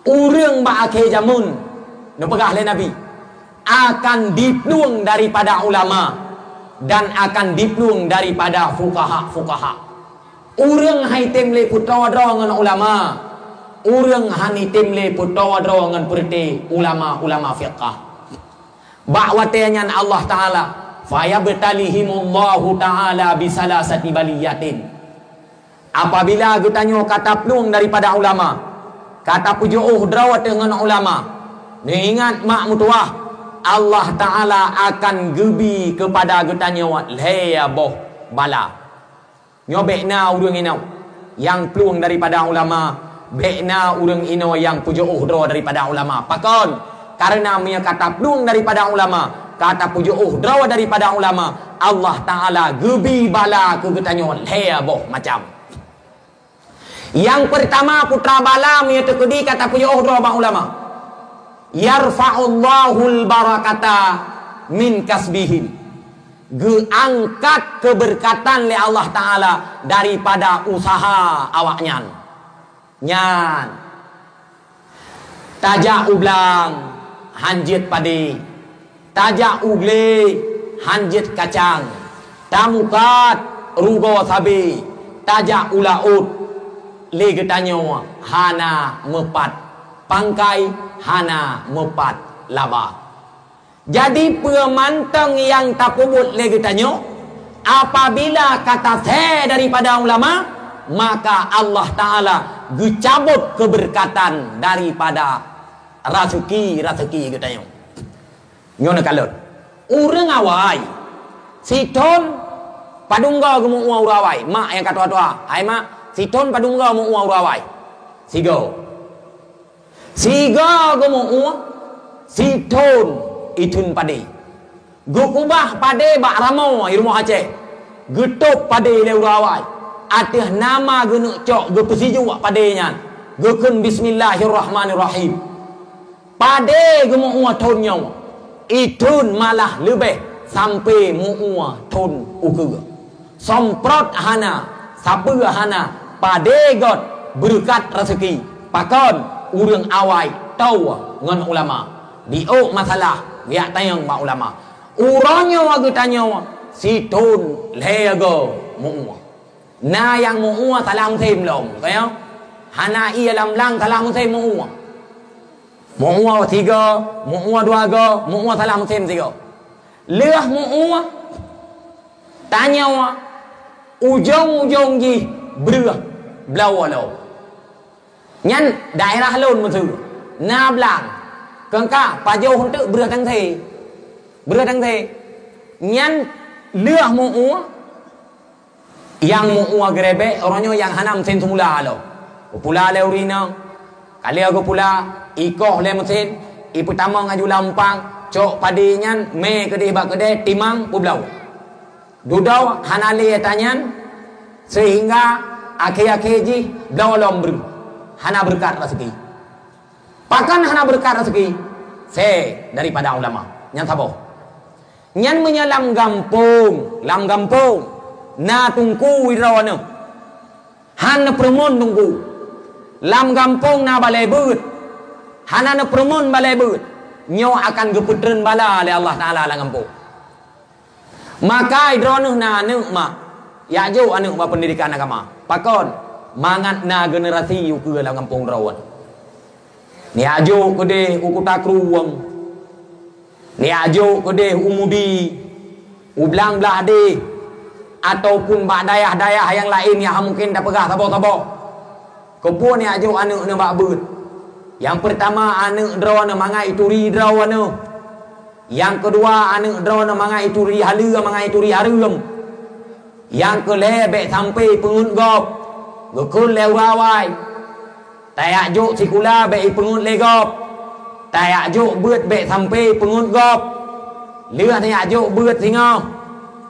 Urang ba akhir zaman no pegah le Nabi akan diplung daripada ulama dan akan diplung daripada fuqaha. Urang hai temle putra dengan ulama. Urang hani timle putawa drongan perti ulama fiqh. Ba'watenya Allah Taala fayabtalihimullahu Taala bisalasati baliyatin. Apabila kita nyo kata plung daripada ulama, kata pujuh drawat dengan ulama, ingat mak mutuah Allah Taala akan gebi kepada kita nyo leya boh bala. Nyobekna urang inau yang plung daripada ulama, bekna urang ino yang pujuh dro daripada ulama. Pakon karena punya kata plung daripada ulama kata pujuh draw daripada ulama Allah Ta'ala gebi bala ke getanyo leboh macam. Yang pertama putra bala mi tekedi kata pujuh draw bang ulama. Yarfa'ullahul barakata min kasbihim. Geangkat keberkatan le Allah Ta'ala daripada usaha awaknya. Nyan tajak ublang hanjit padi, tajak ugle hanjit kacang, tamukat rugo sabi, tajak ulaut le getanyo hana mepat pangkai, hana mepat laba. Jadi pemantang yang tak pubut le getanyo apabila kata se daripada ulama, maka Allah Ta'ala gecabut keberkatan daripada rezeki getanyo. Nyona kalot urang awai siton padungga gemu urawai mak yang kata tua ai mak siton padungga mu urawai sigo gemu siton itun pade gukubah pade bak ramo i rumah Aceh getup pade le urawai atih nama genuk cok gepesiju wak padenya gekun bismillahirrahmanirrahim pade gemu tonyo itun malah lebih sampai muua ton uke somprot hana sapu hana pade got berkat rezeki pakon urang awai tau ngan ulama diok masalah ya tayang ba ulama uranyo wage tanyo siton lego muua na yang muua salam thêm long kayo hana ia lam lang salam thêm muua muua tiga, muua dua go, muua salah musim tiga. Leh muua tanya ujung ji berah blawalo. Nyan daerah lon mutu na blang kengka pajo huntu berah tang the. Nyan leh muua yang muua grebe orangnya yang hanam sen semula lo. Pula le urina kali aku pula ikoh le mesin i pertama ngaju lampang cok padinyan me kedih bak kedih timang publau dudau hanali tanyan sehingga akhir-akhir ji blau lombru hana berkat rezeki pakan hana berkat rezeki se daripada ulama nyan sabo nyan menyalam gampung na tungku wirawana han permon tungku lam gampung na balai but hana permon balai but nyo akan geputren bala oleh Allah Ta'ala lang gampung maka idronuh na anu mak ya jo anu ba pendidikan agama pakon mangat na generasi uke lang gampung rawan ni ajo kede ukuta kruwang ni ajo kede umudi ublang blade ataupun bak dayah-dayah yang lain yang mungkin dah pegah tabo-tabo kebun ni ajo anu na bak but yang pertama anu draw na mangai ituri draw anu yang kedua anu draw na mangai ituri halu mangai ituri harum yang kelebek sampai pengun gop gekun lewawai tayak juk sikula be pengun legop tayak juk beut be sampai pengun gop leuh tayak juk beut singo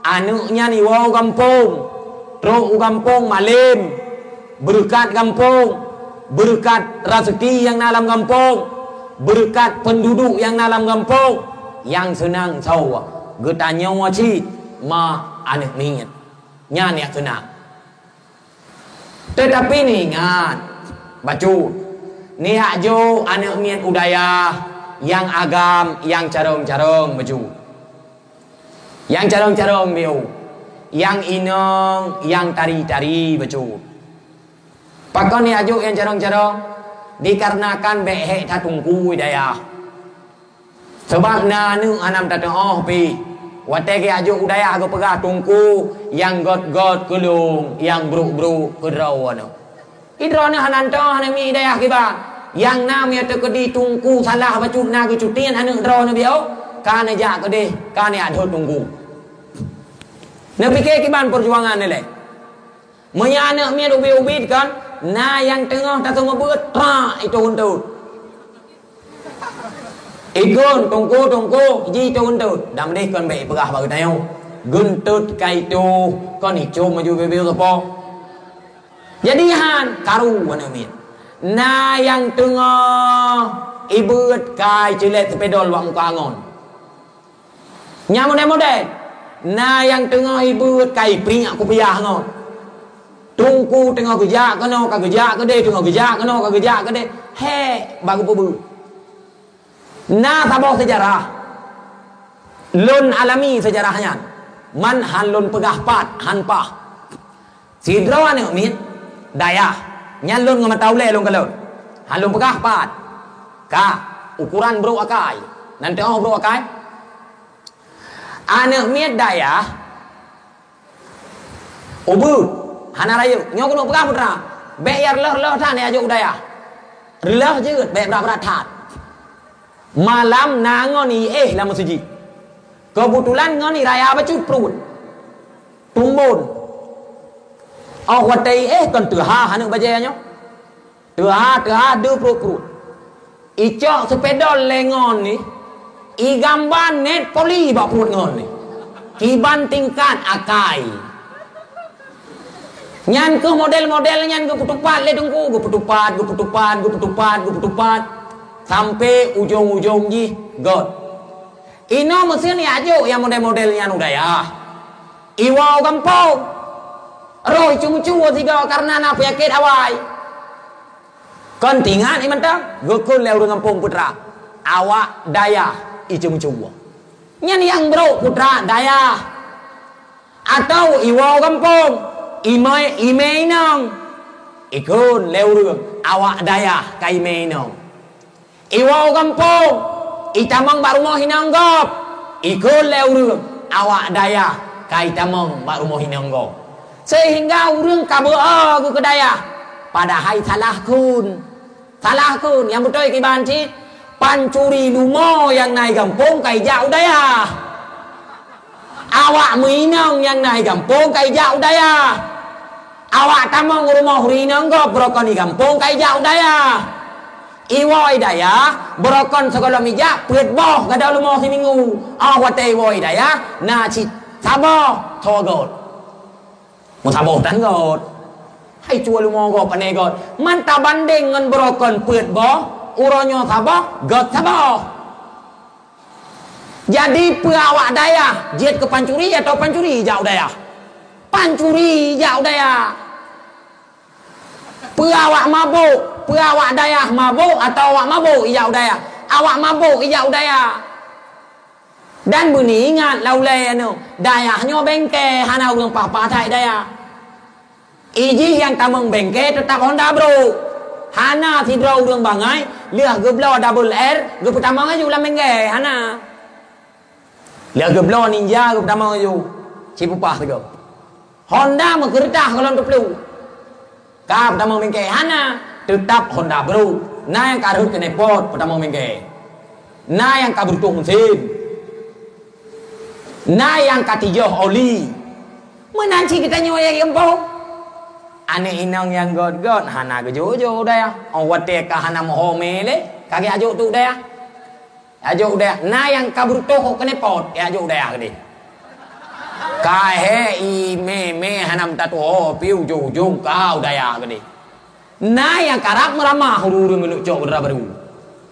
anu nya ni wau kampung truk kampung malim berkat kampung berkat rezeki yang dalam kampung berkat penduduk yang dalam kampung yang senang sau getanya waci ma anak mingat nyan yang senang tetapi ni ingat bacu ni ajo anak mingat udaya yang agam yang carong-carong baju yang carong-carong biu yang inong yang tari-tari baju pakon ni ajuk yang carong-carong dikarenakan behek tatungku daya sebab na nu anam tatong pi wate ke ajuk udaya aku pegah tungku yang got-got kulung yang bruk-bruk kedrawana idrona hananto hanami daya kiba yang nam ya tekedi tungku salah bacut na ke cutian anu drona biau kana ja kede kana adho tungku na pikir kiban perjuangan ni le menyana mi ubi-ubi kan na yang tengah tak semua berat tra itu untuk Ikun tungku ji tuntut dah mendih kon baik perah baru tayo guntut kaitu kon icum maju bebel apa jadi han karu mana mit na yang tengah ibut kai cilet sepedol wak muka angon nya model na yang tengah ibut kai pring aku piah ngon tungku tengah kerja kena ka kerja ke de tengah kerja kena ka kerja ke de he baru pebu na tabah sejarah lun alami sejarahnya man han lun pegah pat han pah sidra ne mit daya nyan lun ngama taule lun kalau han lun pegah pat ka ukuran bro akai nanti bro akai ane mit daya ubud hana rayu nyok nu pegah putra be yar leh than ya juk daya leh jeut be berat that malam na ngoni lama suji kebetulan ngoni raya bacut perut tumbun watai kan tuha hanu bajanya tuha du perut icok sepedol lengon ni i gambar net poli bak perut ngon ni kiban tingkat akai nyan ke model-model nyan ke putupat le tungku ke putupat sampai ujung-ujung ji god ino mesin ni ajo yang model-modelnya udaya iwau kampung roh cung-cung tiga karena na penyakit awai kon tingan iman tang gukun leu kampung putra awak daya icung-cung nyan yang bro putra daya atau iwau kampung ime nong ikun leu awak daya kai ime nong iwau kampung itamang baru mau hinanggap ikut leu awak daya kai tamang baru mau hinanggap sehingga urang kabur aku ke daya padahal salah kun yang betul ke banci pancuri lumo yang naik kampung kai jauh daya awak minang yang naik kampung kai jauh daya awak tamang rumah hinanggap brokon di kampung kai jauh daya iwoi daya berokon sekolah mijak peut boh gada lumoh si minggu wate iwoi daya na ci saboh thogot mu saboh tan got hai cua lumoh go pane got man ta banding ngan berokon peut boh uronyo saboh got saboh jadi pewak daya jet ke pancuri atau pancuri jauh daya pancuri jauh daya pewak mabuk awak daya mabuk atau awak mabuk ijau daya awak mabuk ijau daya dan bunyi ingat laulai anu dayahnya bengke hana urang papa thai daya iji yang tamang bengke tetap Honda bro hana tidra urang bangai liah geblo double R ge pertama aju ulam bengke hana liah geblo ninja ge pertama aju cipupah tego Honda mengertah kalau teplu ka pertama bengke hana tetap Honda bro na yang karut kena pot pertama mengke na yang kaburtung mesin na yang katijoh oli menanci kita nyoya gempo ane inang yang god hana ke jojo daya wate ka hana moho mele kage ajo tu daya na yang kaburtung kena pot ya ajo daya gede kahe i me hanam tatu piu jujung kau daya gede na yang karak meramah hurung meluk cok baru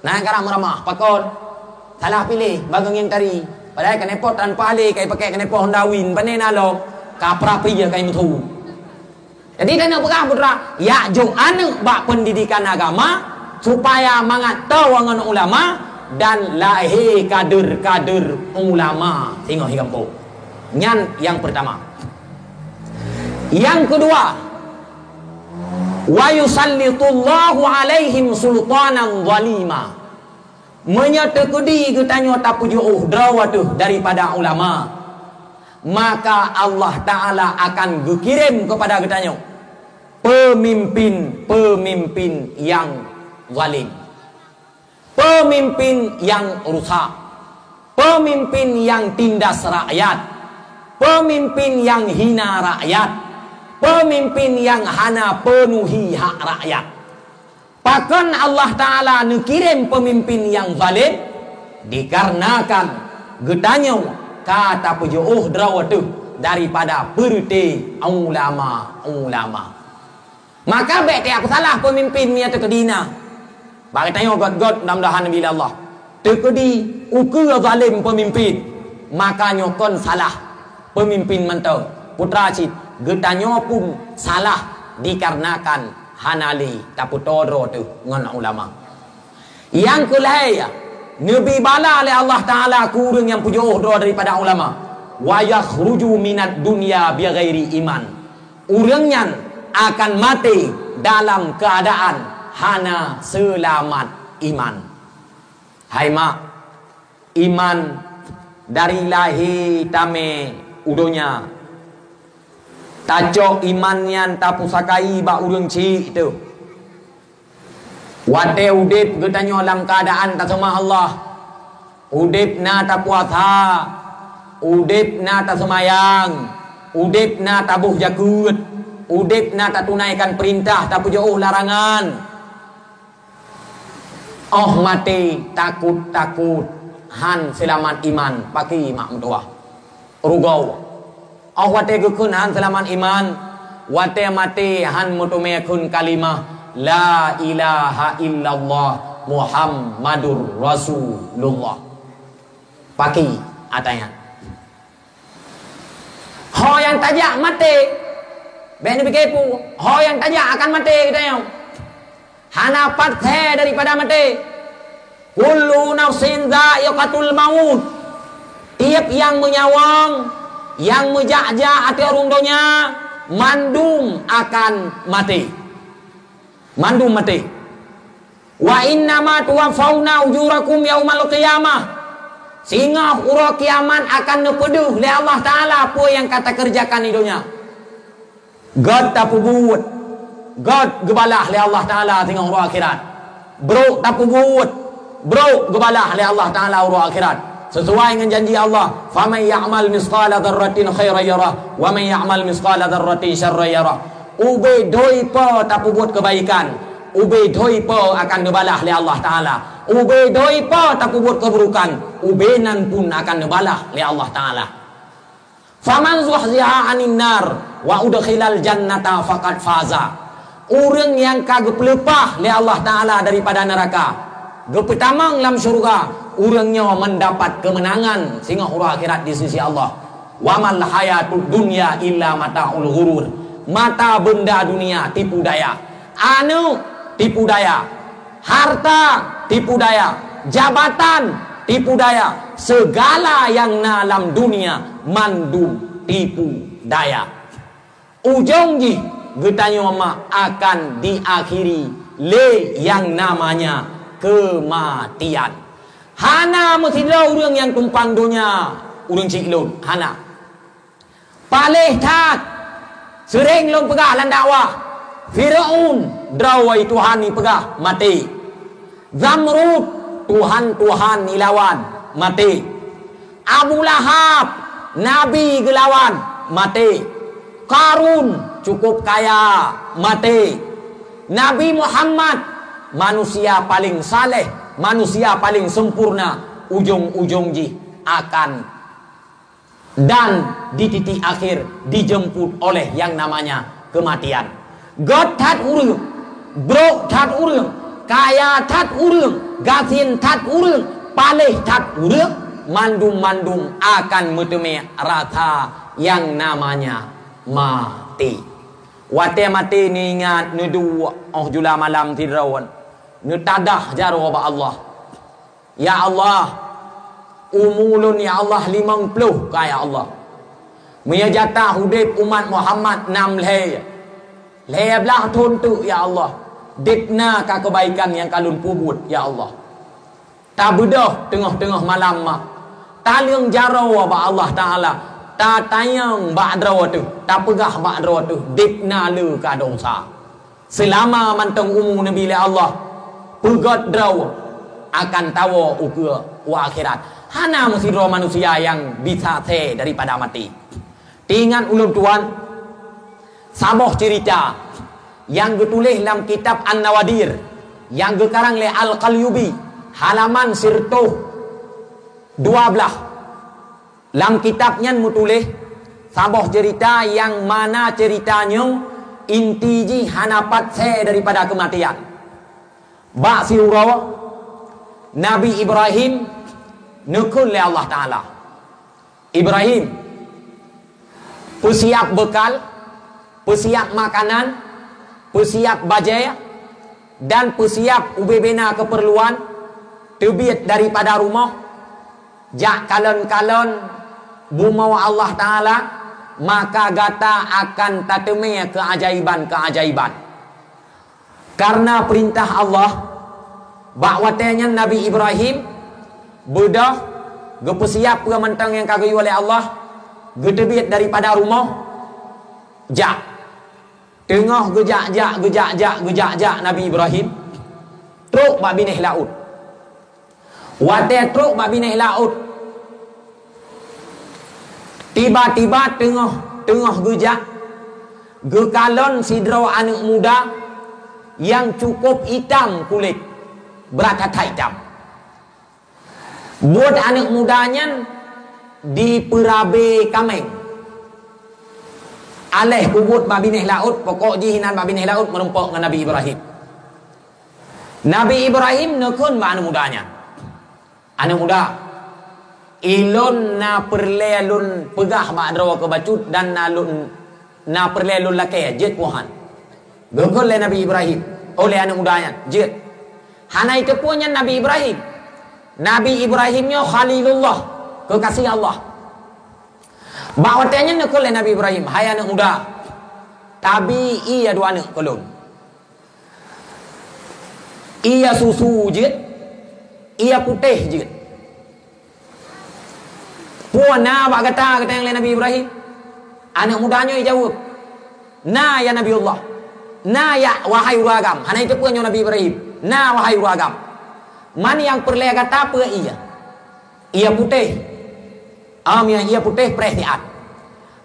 na yang karak meramah pakon salah pilih bagang yang tari padahal kenepot tanpa alih kai pakai kenepot Honda Win pane nalok kapra piye kai mutu jadi dan pegah putra ya jong anu bak pendidikan agama supaya mangat tawangan ulama dan lahi kader ulama tengok higampo nyan yang pertama yang kedua wa yusallitullahu alaihim sultanan zalima menyatekudi getanyo tapuju drawatuh daripada ulama maka Allah Ta'ala akan kirim kepada getanyo pemimpin yang zalim pemimpin yang rusak pemimpin yang tindas rakyat pemimpin yang hina rakyat pemimpin yang hana penuhi hak rakyat. Bahkan Allah Ta'ala kirim pemimpin yang zalim dikarenakan getanyo kata pejauh draw tu daripada perti ulama. Maka bete aku salah pemimpin mia tu kedina. Bagi tanya god mudah-mudahan bila Allah. Tekedi ukur zalim pemimpin. Makanya kon salah pemimpin mentau. Putra cit getanyo pun salah dikarenakan hanali taputoro tu ngon ulama. Yang kelaya Nabi bala oleh Allah Ta'ala kurang yang pujauh daripada ulama. Wa yakhruju minad dunya bi ghairi iman. Urangnya akan mati dalam keadaan hana selamat iman. Hai mak, iman dari lahir tame udonya. Taco iman yang tapusakai ba urang ci itu. Wate udip getanyo dalam keadaan tak sama Allah. Udip na tak puasa, udip na tak semayang, udip na tabuh jakut, udip na tak tunaikan perintah tak jauh larangan. Oh mati takut han selamat iman paki mak mentua rugau. Oh wate gekun han selamat iman, wate mati han mutume kun kalimah la ilaha illallah Muhammadur Rasulullah. Paki atanya. Ho yang tajak mati. Ben begitu. Ho yang tajak akan mati katanya. Hana pathe daripada mati. Kullu nafsin dha'iqatul maut. Tiap yang menyawang, yang menjajah hati orang dunia, mandum akan mati. Mandum mati. Wa innama tuwaffawna ujurakum yaumal qiyamah. Sehingga urang kiamat akan nepeduh oleh Allah Ta'ala apa yang kata kerjakan di dunia. God tak buat. God gebalah oleh Allah Ta'ala sehingga urang akhirat. Bro tak buat. Bro gebalah oleh Allah Ta'ala urang akhirat. Sesuai dengan janji Allah. Faman ya'mal misqala dzarratin khairan yarah wa man ya'mal misqala dzarratin syarran yarah. Ube doi po tak buat kebaikan. Ube doi po akan dibalah oleh Allah Ta'ala. Ube doi po tak buat keburukan. Ubenan pun akan dibalah oleh Allah Ta'ala. Faman zuhziha 'anil nar wa udkhilal jannata faqad faza. Orang yang kagak pelepah oleh Allah Ta'ala daripada neraka, gepetamang dalam syurga, orangnya mendapat kemenangan sehingga urang akhirat di sisi Allah. Wa mal hayatud dunya illa mata'ul ghurur. Mata benda dunia tipu daya. Anu tipu daya. Harta tipu daya. Jabatan tipu daya. Segala yang dalam dunia mandum tipu daya. Ujungnya getanyo mak akan diakhiri le yang namanya kematian. Hana mesti orang yang tumpang dunia, urang ciklun hana. Paleh tak sering lom pegah lan dakwah. Firaun drawai Tuhan ni pegah mati. Zamrud Tuhan ilawan mati. Abu Lahab nabi gelawan mati. Qarun cukup kaya mati. Nabi Muhammad manusia paling saleh, manusia paling sempurna, ujung-ujung ji akan dan di titik akhir dijemput oleh yang namanya kematian. God tat urang, bro tat urang, kaya tat urang, gasin tat urang, paleh tat urang, mandum-mandum akan meteme rata yang namanya mati. Wate mati ni ingat ni dua jula malam tidrawan. Ni tadah jaro ba Allah. Ya Allah, umulun ya Allah 50 kaya Allah. Mia jatah hudib umat Muhammad 6 leh. Leh belah tuntuk ya Allah. Dikna ka kebaikan yang kalun pubut ya Allah. Ta bedah tengah-tengah malam mak. Ta leung jaro ba Allah Taala. Ta tayang ba draw tu. Ta pegah ba draw tu. Dikna le ka dosa. Selama manteng umur Nabi Allah. Pegat draw akan tawa ukur wa akhirat. Hana mesti manusia yang bisa se daripada mati. Tingan ulun tuan, saboh cerita yang ditulis dalam kitab An-Nawadir, yang dikarang oleh Al-Qalyubi, halaman sirtuh 12. Dalam kitabnya mutulis sabah cerita yang mana ceritanya inti ji hanapat saya daripada kematian. Bak siurah Nabi Ibrahim nekun oleh Allah Ta'ala. Ibrahim persiap bekal, persiap makanan, persiap bajai, dan persiap ubebena keperluan, terbit daripada rumah. Jak kalon-kalon bumau Allah Ta'ala, maka gata akan tatemeh keajaiban-keajaiban. Karena perintah Allah, bakwatanya Nabi Ibrahim bedah gepersiap kementang yang kagui oleh Allah, gedebit daripada rumah. Jak tengah gejak Nabi Ibrahim truk bak binih laut. Wate truk bak binih laut. Tiba-tiba tengah gejak gekalon sidro anak muda yang cukup hitam kulit, berkata hitam. Buat anak mudanya di perabe kameng. Aleh kubut babineh laut, pokok jihinan babineh laut merumpok dengan Nabi Ibrahim. Nabi Ibrahim nekun ba anak mudanya. Anak muda, ilon na perlelun pegah ba drawa ke bacut dan na perlelun lakai jet puhan. Gekun le Nabi Ibrahim oleh anak mudanya jet. Hana itu punya Nabi Ibrahim. Nabi Ibrahimnya Khalilullah, kekasih Allah. Bakwatanya nekul le Nabi Ibrahim, hai anak muda, tapi ia dua anak kelun. Ia susu jet, ia putih jet. Puan na bak kata yang le Nabi Ibrahim. Anak mudanya ia jawab, na ya Nabi Allah, na ya wahai uragam. Hana itu punya Nabi Ibrahim, na wahai uragam. Mana yang perlu kata apa ia? Ia putih. Ia putih perhatian.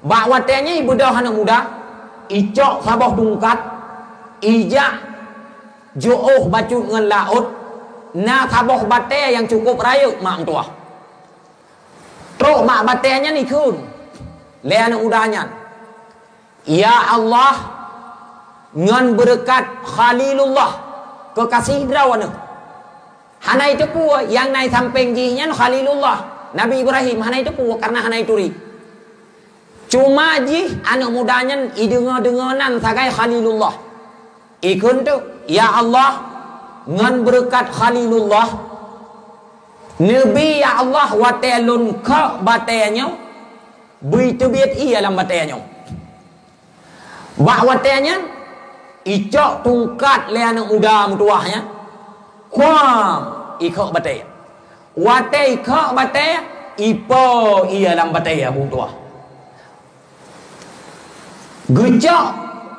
Bakwatanya ibu dah anak muda, icok sabah dungkat, ijak jauh bacut dengan laut, na sabah bate yang cukup raya mak tua. Truk mak batenya ni kun, le anak mudanya. Ya Allah, ngan berkat Khalilullah, kekasih drawana. Hana itu pua yang naik samping jihinya Khalilullah Nabi Ibrahim. Hana itu pua karena hana itu ri. Cuma jih anak mudanya idengar-dengaran sagai Khalilullah. Ikun tu ya Allah ngan berkat Khalilullah Nabi ya Allah watelun ka batenya begitu biat ia dalam batenya. Bak watenya icok tungkat le anak muda mutuahnya. Kuam ikok batai. Wate ikok batai, ipo ia dalam batai abu tua. Gejak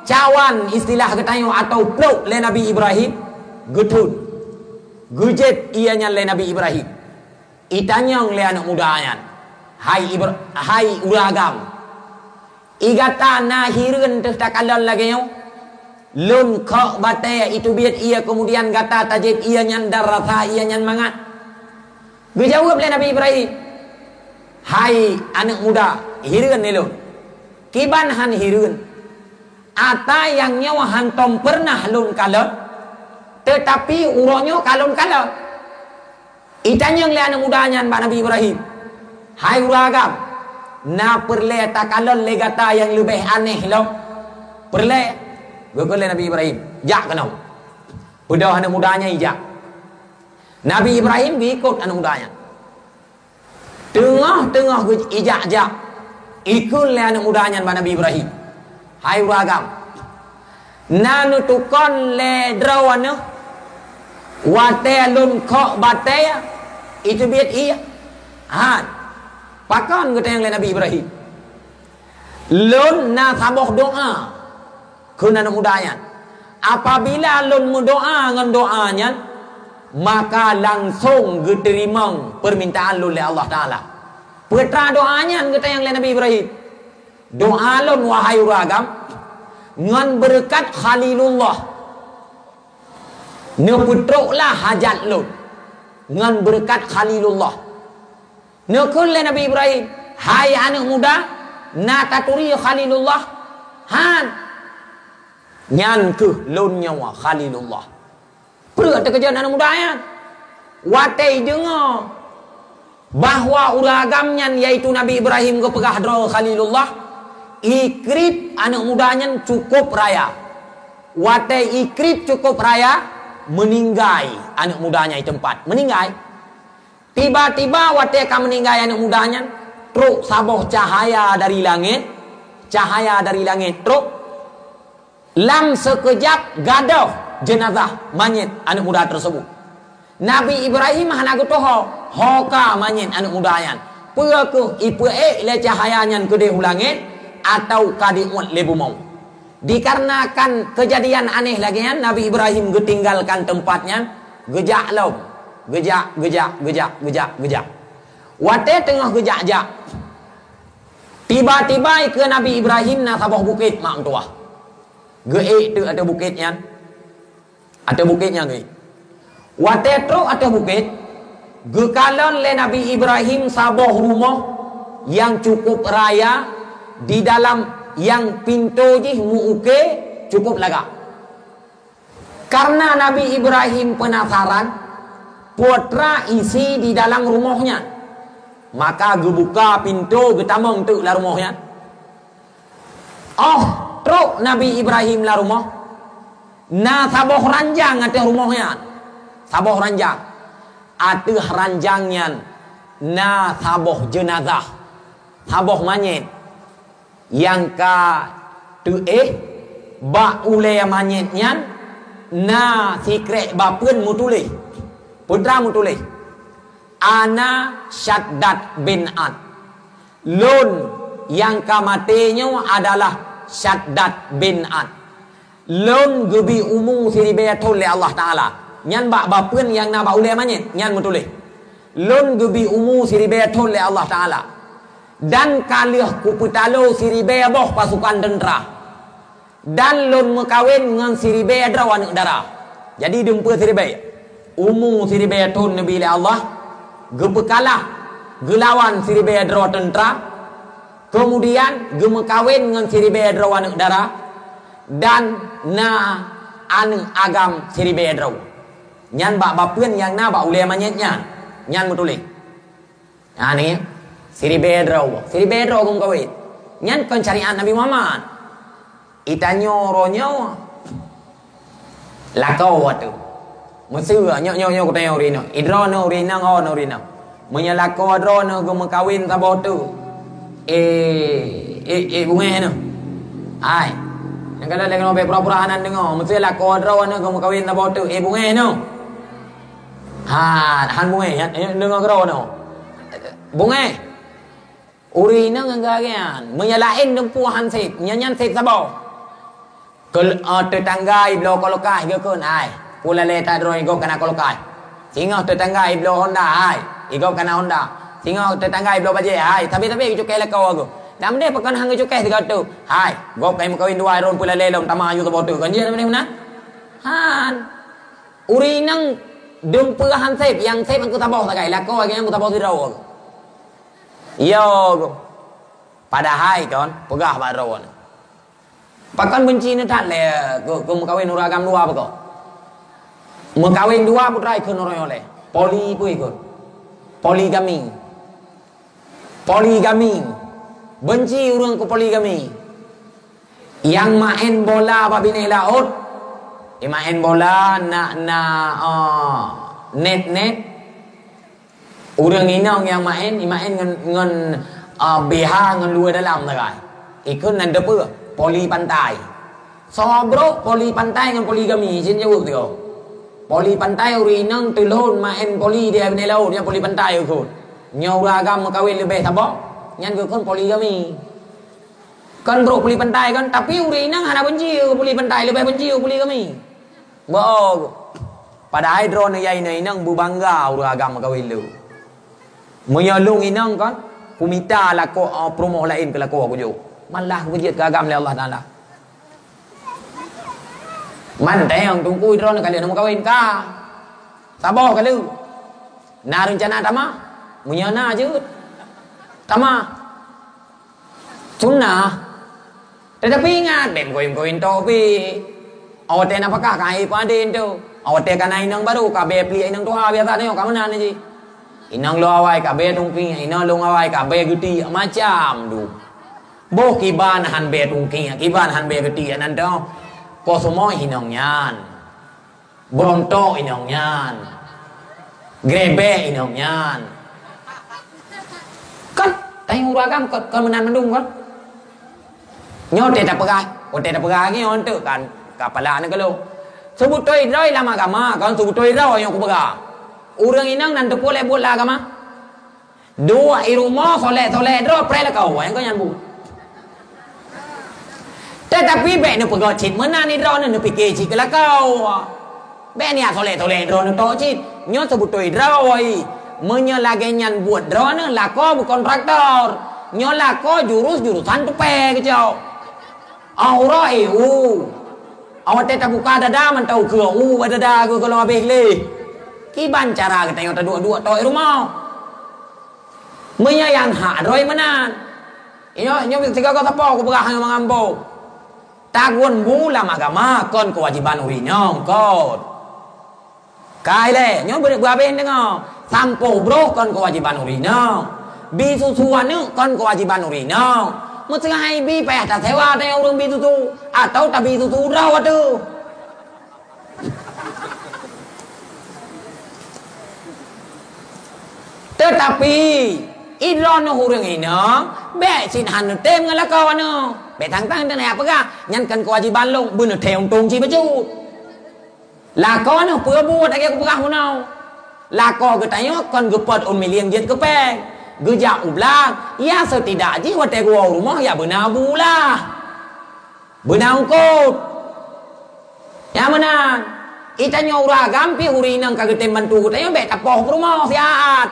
cawan istilah katayo atau pluk le Nabi Ibrahim, getun. Gejet ianya le Nabi Ibrahim. Itanyang le anak mudanya. Hai uragam. Igata na hireun teu takalon lagi yo. Lun kok batai itu biat ia kemudian kata tajib ia nyandar rasa ia nyan mangat. Dijawab oleh Nabi Ibrahim, hai anak muda, hireun ni lun. Kiban han hireun. Ata yang nyawa hantom pernah lun kalon, tetapi uronya kalon-kalon. Itanya oleh anak muda nyan Nabi Ibrahim, hai uragam, na perle takalon le gata yang lebih aneh lo. Perle Gokol Nabi Ibrahim, jak kenau. Udah anak mudanya ijak. Nabi Ibrahim ikut anak mudanya. Tengah-tengah ijak-jak. Ikut le anak mudanya Nabi Ibrahim. Hai uragam. Nanu tukon le drawana. Wate lun kok bataya. Itu biat iya. Han. Pakon kata yang le Nabi Ibrahim. Lun na saboh doa. Kuna mudanya. Apabila lun mendoa dengan doanya, maka langsung diterima permintaan lun oleh Allah Ta'ala. Petra doanya kata yang Nabi Ibrahim. Doa lun wahai uragam ngan berkat Khalilullah. Neputruklah hajat lun ngan berkat Khalilullah. Nekun le Nabi Ibrahim, hai anak muda, na taturi Khalilullah. Han. Nyan ke lon nyawa Khalilullah. Perlu terkejut anak muda ya. Watai dengar bahwa uragamnya yaitu Nabi Ibrahim ke pegah dro Khalilullah. Ikrip anak mudanya cukup raya. Watai ikrip cukup raya, meninggai anak mudanya di tempat. Meninggai. Tiba-tiba watai akan meninggai anak mudanya. Truk saboh cahaya dari langit. Cahaya dari langit truk. Lam sekejap gadoh jenazah mayit anak muda tersebut. Nabi Ibrahim hana gutoho hoka mayit anak mudanya. Peraku ipu le cahayanya ke langit atau kadiut lebu mau. Dikarenakan kejadian aneh lagi Nabi Ibrahim ketinggalkan tempatnya, gejak laut. Gejak. Wate tengah gejak. Tiba-tiba ke Nabi Ibrahim na sabah bukit mak tua. Ge tu ada bukitnya. Ada bukitnya ge. Wate tro ada bukit. Gekalon le Nabi Ibrahim sabah rumah yang cukup raya di dalam yang pintu je muke cukup laga. Karena Nabi Ibrahim penasaran putra isi di dalam rumahnya, maka gebuka pintu getamong tu lah rumahnya. Oh, truk Nabi Ibrahim lah rumah. Na saboh ranjang atau rumahnya. Saboh ranjang. Atau ranjangnya na saboh jenazah. Saboh mayit. Yang ka tu ba ule mayitnya na sikret bapun mutulih. Putra mutulih. Ana Syaddad bin Ad. Lun yang kamatinya adalah Syaddad bin Ad. Lun gebi umu siribeatul le Allah Ta'ala. Nyan bak bapun yang na ba ule manyit. Nyan mutulih. Lun gebi umu siribeatul le Allah Ta'ala. Dan kalih kuputalo siribea boh pasukan tentera. Dan lun mekawin ngan siribea drawan udara. Jadi dempa siribea. Umu siribea tun Nabi Allah gebekalah gelawan siribea dro tentera, kemudian gemekawin dengan siribea dro anak dara dan na anu agam siribea dro nyan bak bapun yang na bak ulema nyetnya nyan mutulih. Nah ni siribea dro gemekawin nyan kon syariat Nabi Muhammad itanyo ronyo lakau tu mesura nyo ko tayo rino idro no rino ngo no rino menyalako adro no gemekawin sabot tu bunga no ai yang kada lagi no be pura-puraanan dengo mesti lako adro no gemekawin sabot tu bunga no han bunga dengo gro no bunga uri no ngagagian menyalain dempuhan sip nyanyan sip sabot kul tetangga iblo kolokai ke kun ai pula leta dro igop kana kolokai singa tetangga iblo Honda ai igop kana Honda singa tetangga iblo baje ai tapi cukai la kau aku lam de pakan hang cukai tiga tu hai gop kai mekawin dua ron pula lelom tama ayu tu botu kan je mana han uri nang dempeurahan sep yang sep aku tabau tagai la kau yang aku tabau tirau yo pada hai kon pegah ba ron pakan benci ni tak le ko mekawin uragam dua apa kau mekawin dua putra ikut orang oleh poli pun ikut poligami benci orang ke poligami yang main bola babine laut main bola net orang inang yang main ngan BH ngan luar dalam takai ikut nan depa poli pantai sobro poli pantai ngan poligami jin jauh tu poli pantai urinang telon main poli dia benda laut dia poli pantai ikut nyau ragam kawin lebih sabok nyan ke kon poligami kan bro poli pantai kan tapi urinang hana benci poli pantai lebih benci poligami bo pada hidro ne yai ne inang bu bangga ragam kawin lu menyalung inang kan kumita la ko promo lain ke la ko aku jo malah kujit ke agam le Allah Taala man tayang tungku idron kalian mau kawin ka saboh kalau na rencana tama Munyana je. Tama. Sunnah. Tetapi ingat, ben koin-koin topi. Awate napakah kai padin tu. Awate kana inang baru kabe pli inang tu biasa ni ka mana ni. Inang lo awai kabe tungking, inang lo awai kabe geti macam tu. Bo kiban han be tungking, kiban han be geti anan tu. Ko semua inang nyan. Bronto inang nyan. Grebe inang nyan. Kan tayong uragam kan menan mendung kan. Nyote tak pegai, ote tak pegai ni untuk kan kapala ni kalau sebut toi roi lama agama kan sebut toi roi yang aku pegang. Urang inang nan tepole bola agama. Dua irumah soleh dro prela kau yang kau yang bu. Tetapi be ni pegang cit menan ni dro ni fikir cit kala kau. Be ni soleh dro ni to cit. Nyo sebut toi roi. Menyelagi nyan buat dro ni lako bu kontraktor. Nyo lako jurusan tu pe kecau. Aura awak tak buka dada man tahu ke dada ke kalau habis le kiban cara kita yang dua toy rumah menyayang hak roi menan nyo tiga kau tapo aku berah dengan mengambo tagun bulam agama kon kewajiban urinyong kon kai le nyo berben dengar sampo bro kon kewajiban urinyong bisusuan ni kon kewajiban urinyong mesti hai bi pe tak sewa ada orang bi tu atau tak bi tu raw tu tetapi idron hurang ina be sin han tem ngala kawan no be tang tu ni apa kah nyankan kewajiban long bener theong tong chi baju la ko no pua bu tak aku pegah munau la ko ke tayo kon gepot on miliang jet ke pe Gejak ublang, ya setidak je hotel gua rumah ya benar bulah. Benar ukut. Ya benar. Itanya uragam pi hurinang kagetem bantu tanya be tapoh rumah siat.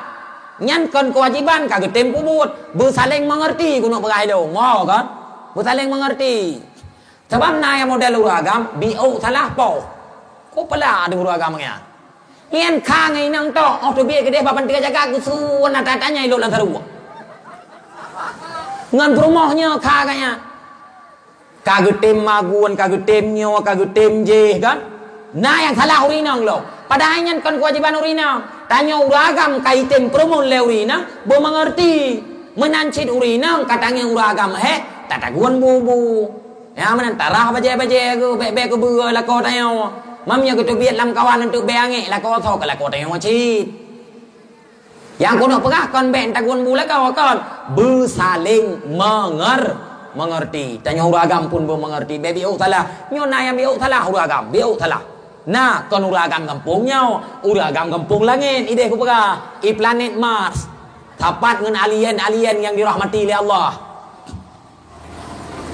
Nyan kon kewajiban kagetem pubut, bersaling mengerti kuno pegai lo. Mau kan? Bersaling mengerti. Sebab naya model uragam bio salah po. Ko pala ada uragamnya. Nian kang ai nang to auto biar gede bapan tiga jaga ku suan tatanya ilo lan taru. Ngan rumahnya kagaknya. Kagetem maguan kagetem nyo kagetem je kan. Nah yang salah urinang lo. Padahal nyan kan kewajiban urinang. Tanya uragam kaitem promon le urinang bo mengerti. Menancit urinang katanya uragam tataguan bubu. Ya menan tarah baje-baje ku be ku beur la ko tanya. Mamnya kita biar lam kawan untuk beangi lah kau tahu kalau kau tengok macit. Yang kau nak pegah kon ben tagun mula kau kon bersaling mengerti. Tanya uragam pun mengerti. Baby salah. Nyo na yang biu salah uragam biu salah. Nah kon uragam kampungnya uragam kampung langit. Ide aku pegah. I planet Mars. Tapat dengan alien yang dirahmati oleh Allah.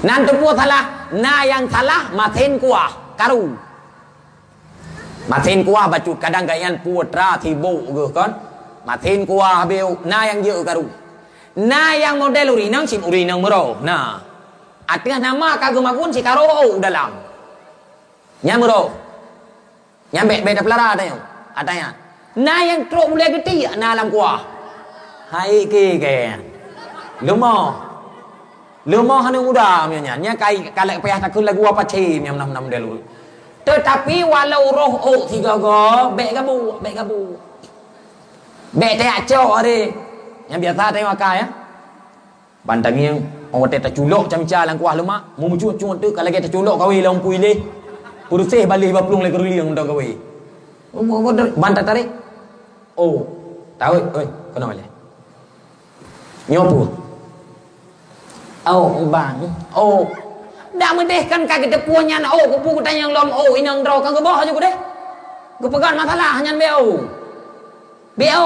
Nanti pun salah. Nah yang salah maten kuah karu. Matin kuah bacut kadang gayan putra tibu ke kan. Matin kuah beu na yang je karu. Na yang model urinang sim urinang mero. Nah. Artinya nama kagemagun si karo dalam. Nya mero. Nya beda pelara tanya. Atanya. Na yang truk mulai geti na alam kuah. Hai ke. Lemah hanu muda nya. Nya kai kalek payah takun lagu apa cim yang nam delu. Tetapi walau roh tiga go be gabu. Be teh aco ade. Yang biasa tengok akai ya. Bantang yang orang teh terculok camca lang kuah lemak. Mu mucut tu kalau kita terculok kawi long pui le. Purusih balik baplung le keruliang dah kawi. Bantang tarik. Oh, tahu oi, kena balik. Nyopu. Oh, bang. Oh. Dah mendehkan kaki tepuannya kupu tanya yang lom inang draw kan kebah aja deh. Kepegang masalah hanya beo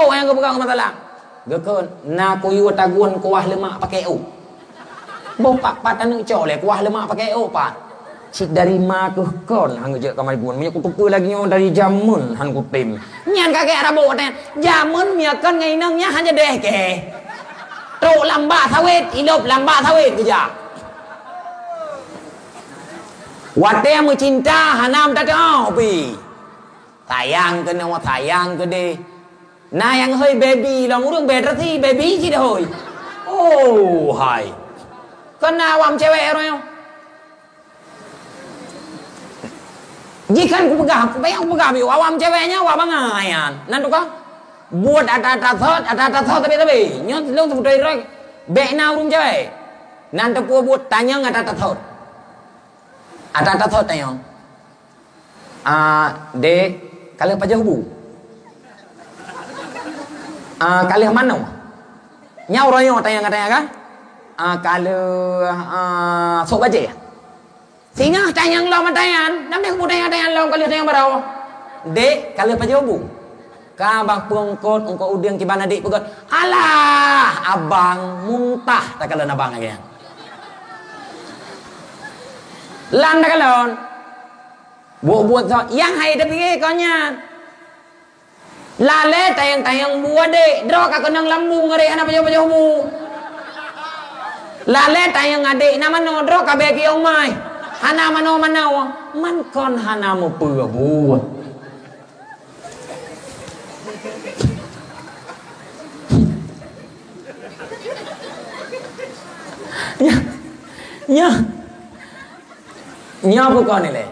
yang kepegang masalah. Gekon na kuyu taguan kuah lemak pakai Bopak patan cole kuah lemak pakai pak. Cik dari ma ke kon hang je kamai buan punya kutupu lagi nyo dari jamun han kutim. Nyan kakek rabo ten. Jamun mia kan ngai nangnya hanya deh ke. Tro lamba sawit ilop lamba sawit keja. Wate mencinta hanam tak tahu pi. Sayang ke nama sayang ke deh. Nah yang hơi baby lòng udah berarti baby sih dah hoi. Oh hai. Kena awam cewek orang. Jika aku pegang awam ceweknya awam bangayan. Nanti kau buat ada thot tapi nyot long tu dari bek na urung cewek. Nanti aku buat tanya ada thot. Ada thot tanya. Dek kalian apa jauh bu? Kalian mana? Nyau royo tanya kan? Kalau sok baca ya. Sehingga tanya lo matayan, namanya aku tanya lo kalian tanya berapa? Dek kalian apa jauh bu? Kabak pengkot engkau udang kibana dek pegot. Alah abang muntah tak kalian abang lagi. Landa kalian. Buat yang hai tapi konya. Lale tayang buat dek, draw kakenang lambung ngare anak pajaw mu. Lale tayang adik nama no draw kabeki ong mai. Hana mano man kon hana mo pua buat. Nya bukan ni le.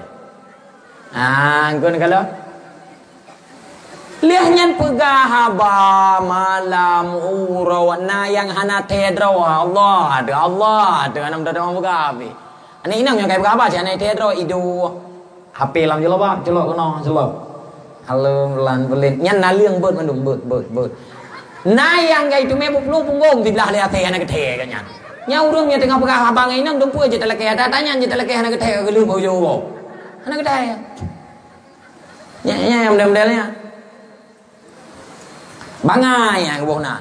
Kon kalau liahnya pegah haba malam uraw na yang hana tedraw Allah ada anam dadang begabi. Ani inang yang kayak berapa sih anai tedraw idu HP lam jelok ba jelok kono jelok. Halo lan belin nyan na liang beut mandung beut. Na yang kayak itu mebuk lu punggong dibelah lihat teh anak teh kan nyan. Nya urang nya tengah pegah haba ngai inang dong pu aja teleke ada tanya aja teleke anak teh gelu bojo. Anak teh. Nya yang model-modelnya. Bangai yang bona.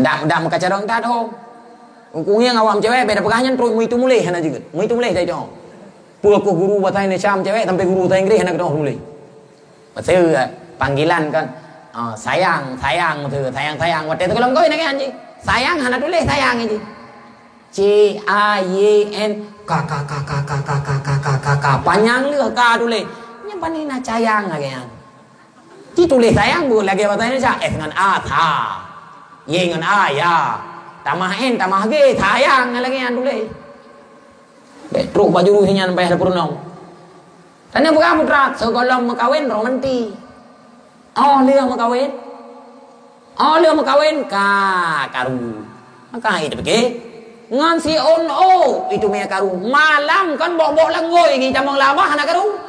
Ndak makaca dong ta ho. Ungkungnya ngawam cewek beda pegahnya terus mu itu mulai hana juga. Mu itu mulai tadi dong. Pula ku guru batai ne Syam cewek sampai guru tai Inggris hana kedong mulai. Pasal panggilan kan sayang waktu itu kalau kau ini kan anjing. Sayang hana tulis sayang ini. C A Y N K panjang leuh ka tulis. Nya panina sayang kayak. Chỉ tulis sayang bu lagi bahasa Indonesia dengan a tha, y dengan a ya, tamah n tamah g sayang lagi yang tulis. Betruk baju ruhinya sampai ada purnong. Tanya bukan putra sekolah makawin romanti. Liang makawin karu. Maka itu begitu. Ngan si on itu punya karu. Malam kan bok langoy gitu jamang lama anak karu.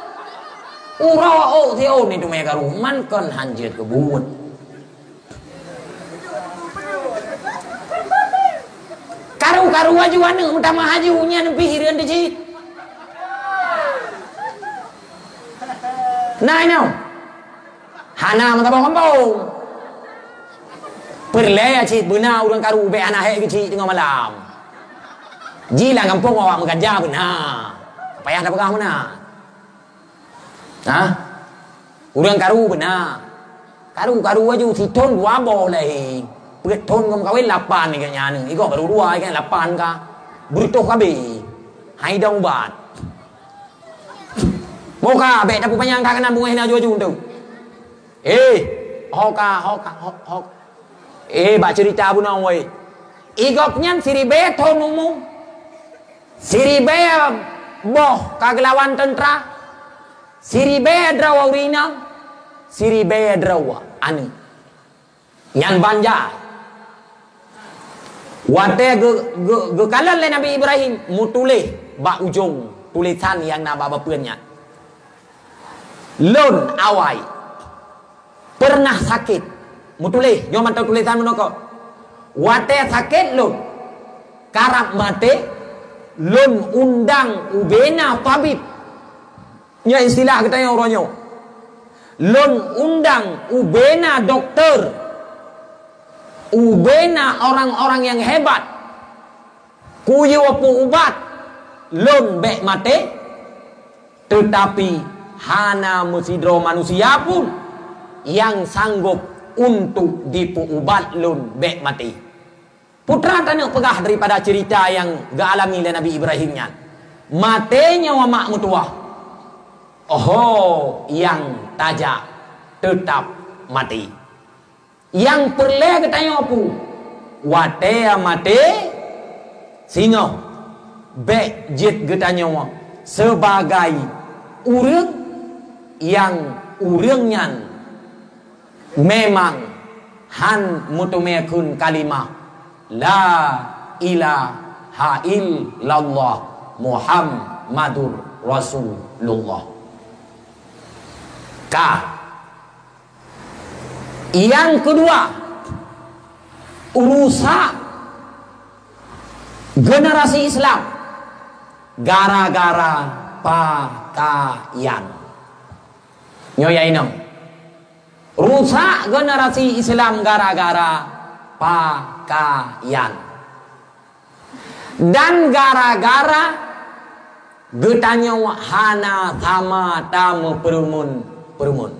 Urawa theo ni tu mereka ruman kon hanjir kebun. Karu aju anu utama hajunya nempi hirian dicit. Nah ini hana mata kampung. Perlaya cit benar urang karu be anak hek kecil tengah malam. Jila kampung awak mengajar benar. Payah dah pegah mana? Urang karu benar. Karu aju si ton dua boleh. Pret ton ngom kawin 8 ni kanya ni. Iko baru 2 kan 8 ka. Burito kabe. Hai dong bat. Moka be dapu panyang ka kana bunga hina aju tu. Hoka. Ba cerita bunang we. Igok nyan siribe ton umum. Siribe boh kagelawan tentara. Siribe drawa urina, siribe drawa ani. Yan banja. Wate ge kalan le Nabi Ibrahim mutuleh ba ujung tulisan yang nama bapeunya. Lon awai. Pernah sakit. Mutuleh nyoman tahu tulisan menoko. Wate sakit lon. Karap mate lon undang ubena tabib. Ya istilah kita yang orangnya. Lon undang ubena dokter. Ubena orang-orang yang hebat. Kuyu apu ubat. Lon bek mate. Tetapi hana musidro manusia pun yang sanggup untuk dipu ubat lon bek mate. Putra tanya pegah daripada cerita yang gak alami oleh Nabi Ibrahimnya. Matenya wa mak mutuah. Yang tajak tetap mati. yang perle ketanya apa wate amate singo be jet ketanya sebagai urang yang urangnya memang han mutumekun kalimah la ilaha illallah Muhammadur Rasulullah. Yang kedua, urusan generasi Islam gara-gara pakaian. Nyoya inong. Rusak generasi Islam gara-gara pakaian. Dan gara-gara getanya hana sama tamu perumun.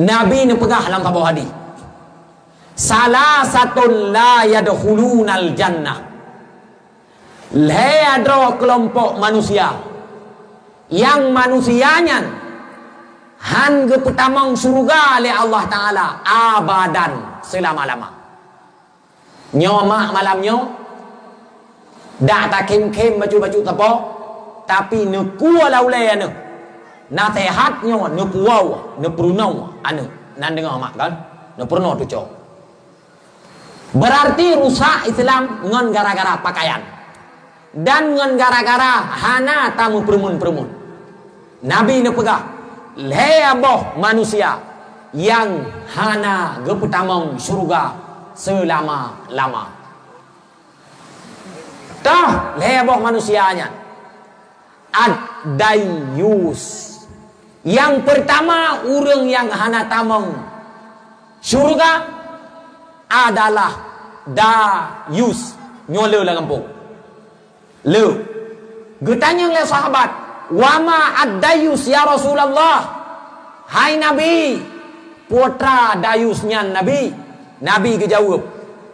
Nabi ni pegah dalam tabah hadis. Salah satu la yadkhulunal jannah. Ada kelompok manusia yang manusianya han ke pertamang surga oleh Allah Ta'ala abadan selama-lama. Nyomak malamnya dah tak kem-kem baju-baju tapo tapi nekua laulaya ne nasihatnya nekuau neprunau anu nan dengar mak kan nepruno tu cok berarti rusak Islam ngon gara-gara pakaian dan ngon gara-gara hana tamu perumun Nabi ne pegah leaboh manusia yang hana geputamong surga selama-lama. Dah leaboh manusianya ad-dayus. Yang pertama urang yang hana tamong surga adalah dayus. Nyola lah kampung. Le. Getanya oleh sahabat, wama ad-dayus ya Rasulullah. Hai Nabi, putra dayusnya Nabi. Nabi kejawab,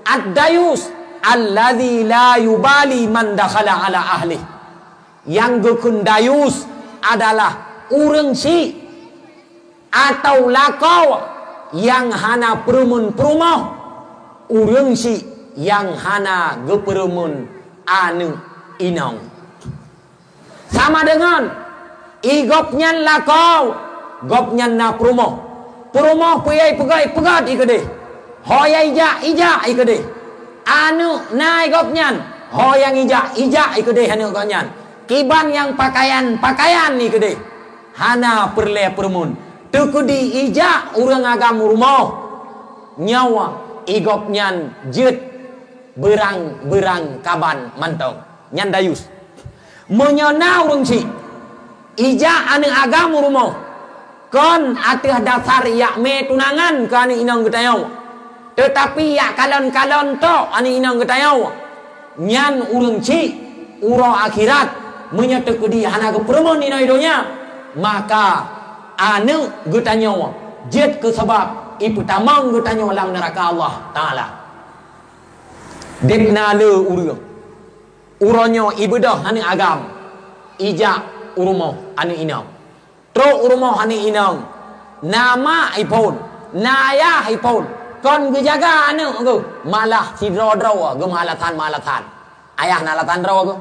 ad-dayus alladzi la yubali man dakhala ala ahli. Yang gekun dayus adalah urang si atau lakau yang hana perumun-perumah, urang si yang hana geperumun anu inong. Sama dengan igopnya lakau, gopnya na perumah puyai pegat ikade, hoyai ija ikade, anu nai gopnya, hoyang ija ikade hanu gopnya, kiban yang pakaian ikade, hana perle perumun, tukudi ija urang agam rumah, nyawa igopnya jet berang kaban mantong, nyan dayus. Menyona urang si ija anu agam rumah kon atih dasar yak me tunangan ke anu inang getayau tetapi yak kalon-kalon to anu inang getayau nyan urang si uro akhirat menyatu kudi hana ke peremon ina hidonya maka anu getanyau jet ke sebab ipu tamang getanyau dalam neraka Allah Ta'ala depna le urang uronyo ibadah anu agam ija urumo anu inang tro urumo anu inang nama ipon naya ipon kon gejaga anu go malah sidro-dro go malatan ayah nalatan dro go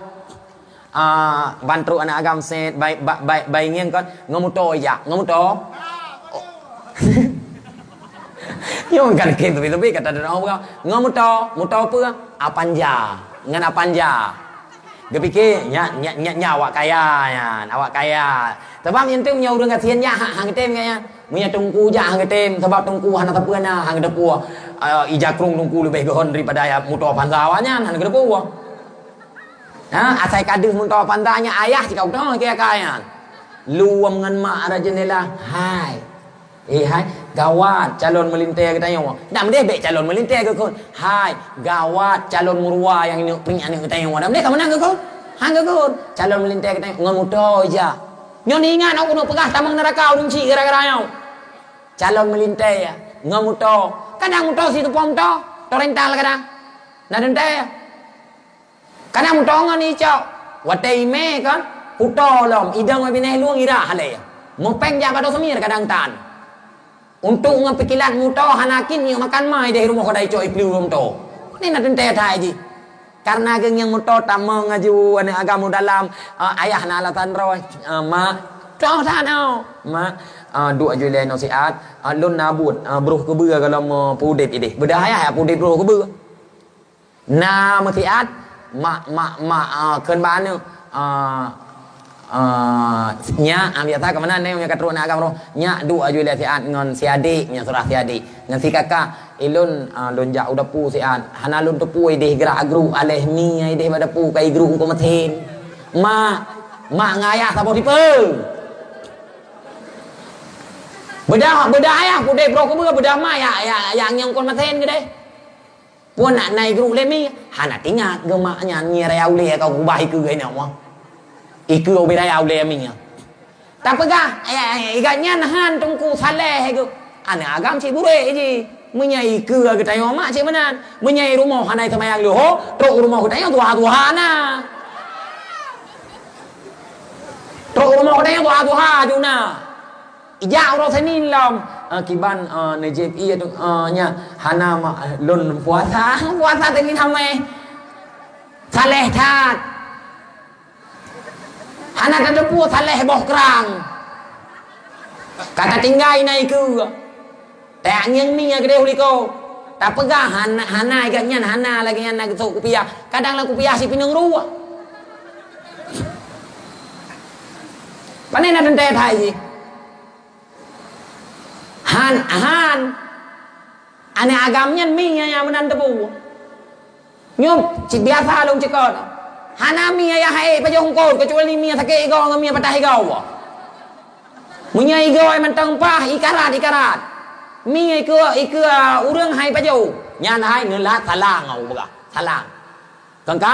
bantru anu agam set bai ngeng kon ngomuto ya ngomuto yo kan ke tapi kata dano ngomuto muto apa apanja ngan apanja gepike nya awak kaya ya awak kaya sebab yang tu punya urang kasihan nya hang tem kaya punya tungku ja hang tem sebab tungku hana tapeuna hang depu ija krung tungku lebih gehon daripada ya muto panzawanya hang depu asai kadeuh muto panzanya ayah jika udah kaya kaya luam ngan mak ada jendela hai hai gawat calon melintir katanya dah mendeh bek calon melintir ke kon hai gawat calon murwa yang ini peringat ni katanya dah mendeh ka menang ke kon hang ke kon calon melintir katanya ngamuto aja nyon ingat aku nak pegah tamang neraka urang ci gara-gara nyau calon melintir ya ngamuto kadang muto si tepom to rental kadang na dente kadang muto ngan icau watai me kan puto lom idang wa bineh luang ira hale mo peng ja bado semir kadang tan Untuk ngepikiran muto hanakin yang makan mai dari rumah kedai coy piliu muto. Ini nak tentang thai ji. Karena geng yang muto tamang ngaju ane agama dalam ayah na alatan roy ma coy tanau ma dua julen no siat lun nabut bruh ke bưa kalau mau pudit ini. Bedaya ya pudit bruh ke bưa. Na metiat ma keun ban ni nya biasa ke mana ni nya katru nak agam roh nya dua julen siat ngon si adik nya surah si adik ngan si kakak ilun lun jak udapu siat hana lun tepu ideh gerak agru aleh mi ideh badapu kai gru ko maten ma ngaya sabo dipe bedah ayah pudai bro ko bedah ma ya yang kon maten ke deh pun nak naik gru le mi hana tingat gemaknya ni raya ule kau kubai ke gai nak mo iku obe raya ule mi nya tapi ga iganya nahan tungku saleh ke ane agam si bure ji menyai ke tayo mak cik menan menyai rumah hanai tamayang lu ho truk rumah ku tayo tuha na truk rumah ku tayo tuha juna ija ro senin lam kiban nejep iya tu nya hana ma lun puasa tadi thamai saleh that hana tak pu saleh boh kerang kata tinggai nai ke tak nyeng mi yang gede huliko tak pegah hana igaknya hana lagi yang nak sok kupiah kadang lah kupiah si pinang ruah panen ada teh thai ji han ane agamnya mi yang menan tebu nyop cik biasa long cikot hana mi ya hai pajong kol kecuali mi sakit igau ngam mi patah igau munya igau ai mentang pah ikarat mi iku urang hai paju nyan hai ngelat salang au baga salang kangka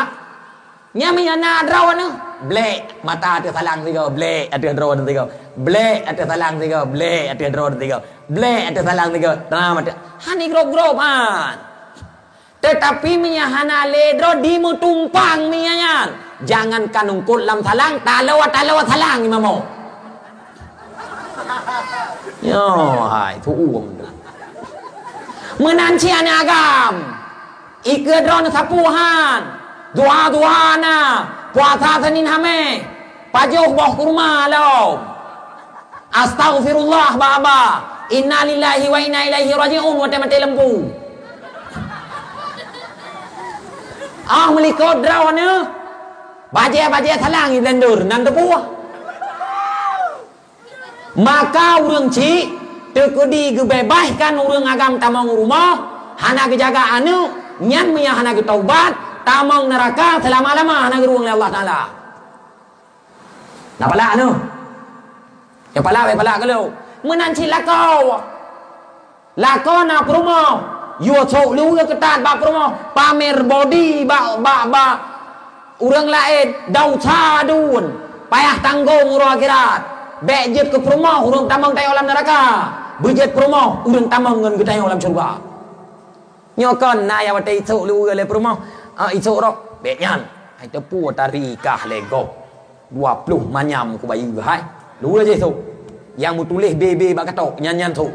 nya mi na draw anu blek mata ada salang tiga blek ada draw tiga blek ada salang tiga blek ada draw tiga blek ada salang tiga nah mata hani grob an tetapi mi hana le draw di mu tumpang mi nyan jangan kanungkut lam salang talawat salang imamo yo hai thu uang menancian agam ikedron sapuhan dua na puasa senin hame pajuh boh kurma lo astaghfirullah baba inna lillahi wa inna ilaihi raji'un wa mati lembu melikot drawane baje salang lendur nan tepu maka urang ci tekudi gebebaskan urang agam tamang rumah hana kejaga anu nyan mia hana ke taubat tamang neraka selama-lama hana ke ruang Allah Taala na pala anu ya pala ke lo menanci lakau na rumah yo sok lu ke ketat ba rumah pamer body ba urang lain dau cadun payah tanggung uro akhirat bejet ke rumah urang tamang tay alam neraka bejet rumah urang tamang ngan ke tay alam surga nyokon na ya wate isuk lu le rumah isuk rok be nyan hai tepu tari kah lego 20 manyam ku bayi hai lu je tu yang mu tulis bb bak katok nyan tu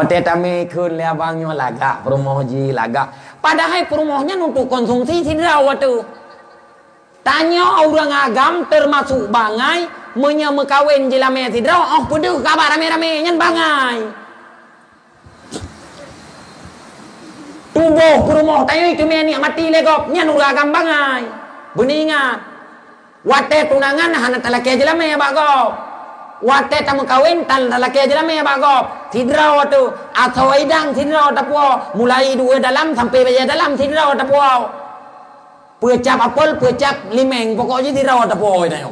te tame keun le abang nyo laga rumah ji laga padahal rumahnya untuk konsumsi tidak waktu tanya orang agam termasuk bangai menya mekawin jilame tidraw peduh kabar rame-rame nyan bangai tubuh rumah tayo itu meni mati legop nyan urang agam bangai beningat wate tunangan hana talaki jilame bagop wate tamu kawin talaki jilame bagop tidraw tu atau idang tidraw tapuo mulai dua dalam sampai baja dalam tidraw tapuo pecap apel pecap limeng pokoknya tidraw tapuo tayo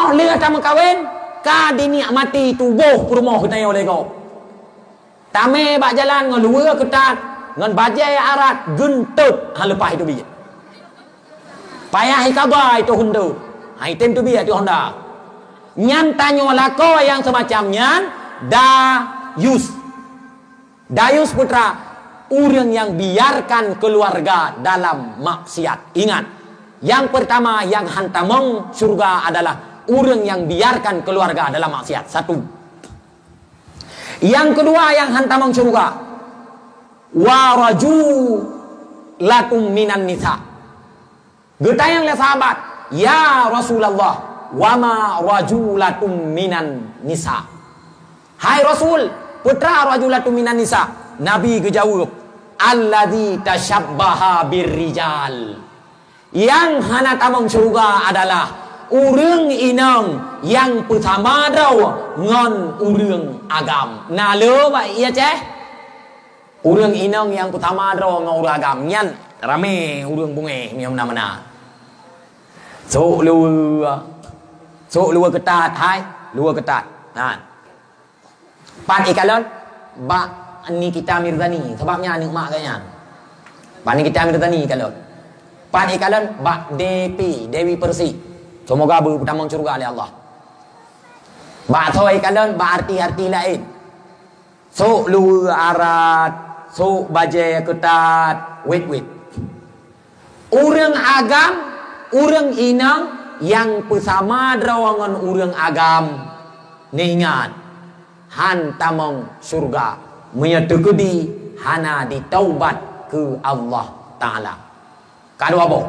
lihat tamu kawin ka dinikmati tubuh rumah kita yang lego tame bak jalan ngan luar ketat ngan bajai arat gentut halepah itu bija payah ikabai itu hundu hai tem tu bija tu honda nyan tanyo lako yang semacam nyan dayus putra orang yang biarkan keluarga dalam maksiat ingat yang pertama yang hantamong surga adalah orang yang biarkan keluarga dalam maksiat satu Yang kedua yang hantamang surga, wa rajulatum minan nisa. Getayang le sahabat, ya Rasulullah, wa ma rajulatum minan nisa. Hai Rasul, putra rajulatum minan nisa. Nabi kejawab, alladzi tashabbaha birrijal. Yang hantamang surga adalah urang inang yang pertama daw ngon urang agam. Na le ba iya ceh? Urang inang yang pertama daw ngon urang agam. Nyan rame urang bunge miam mana. Sok lu ketat hai, lu ketat. Ha. Pan ikalon ba ni kita Mirzani sebabnya anak mak kayaknya. Pan kita Mirzani kalau. Pan ikalon ba Dewi Persik. Semoga bertamang surga oleh Allah. Ba thoi kalon ba arti-arti lain. Sok lu arat, sok baje ketat, wit. Urang agam, urang inang yang bersama derawangan urang agam. Ningat hantamang surga menyedekedi hana ditaubat ke Allah Ta'ala. Kedua boh.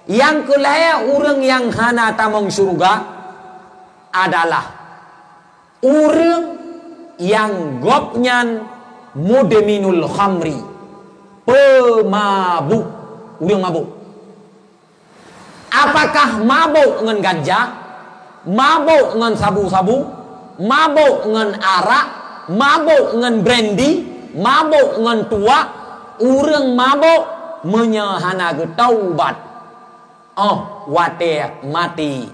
Yang kelaya orang yang hana tamang surga adalah orang yang gopnyan mudeminul khamri, pemabuk, orang mabuk. Apakah mabuk dengan ganja, mabuk dengan sabu-sabu, mabuk dengan arak, mabuk dengan brandy, mabuk dengan tua, orang mabuk menyahana getaubat. Oh, watek mati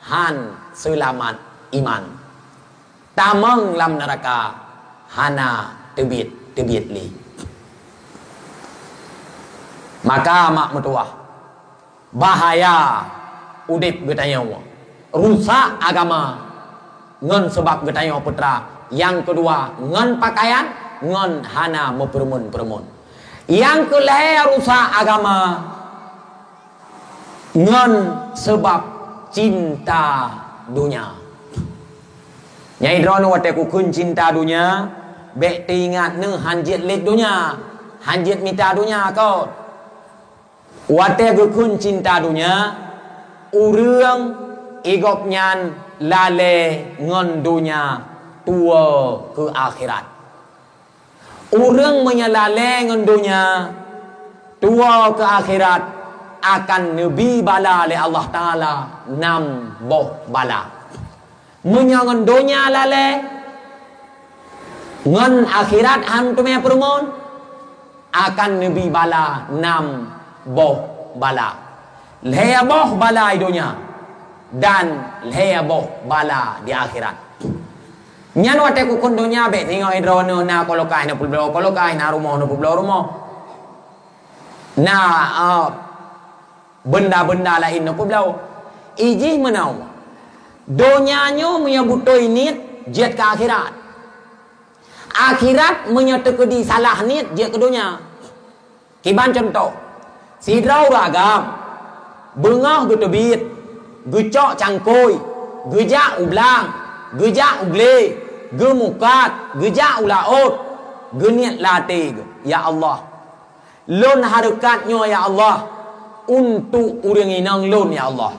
han selamat iman. Tamang lam neraka hana tebit li. Maka mak metua bahaya udip getanya, rusak agama ngon sebab getanya putra. Yang kedua ngon pakaian ngon hana mempermun. Yang kelaya rusak agama ngon sebab cinta dunia. Nyai drone wate ku kun cinta dunia, bek tingat ne hanjit lit dunia, hanjit mita dunia kau. Wate ku kun cinta dunia, urang igop nyan lale ngon dunia tua ke akhirat. Urang menyalale ngon dunia tua ke akhirat akan nebi bala oleh Allah Ta'ala nam boh bala. Menyangan dunia lale ngan akhirat hantume permun akan nebi bala nam boh bala. Leha boh bala di dunia dan leha boh bala di akhirat. Nyan wate ku kun dunia be tingo idrono na kolokai na pulblo kolokai na rumo na pulblo rumo. Na benda-benda lain no pulblo. Iji menau. Donyanya menyebut nit jet ke akhirat. Akhirat menyebut salah nit jet ke dunia. Kiban contoh. Sidrau ragam. Bengah getebit. Gecok cangkoi. Gejak ublang. Gejak ugle. Gemukat. Gejak ulaut. Geniat latih. Ya Allah. Lon harakatnya ya Allah. Untuk orang inang lon ya Allah.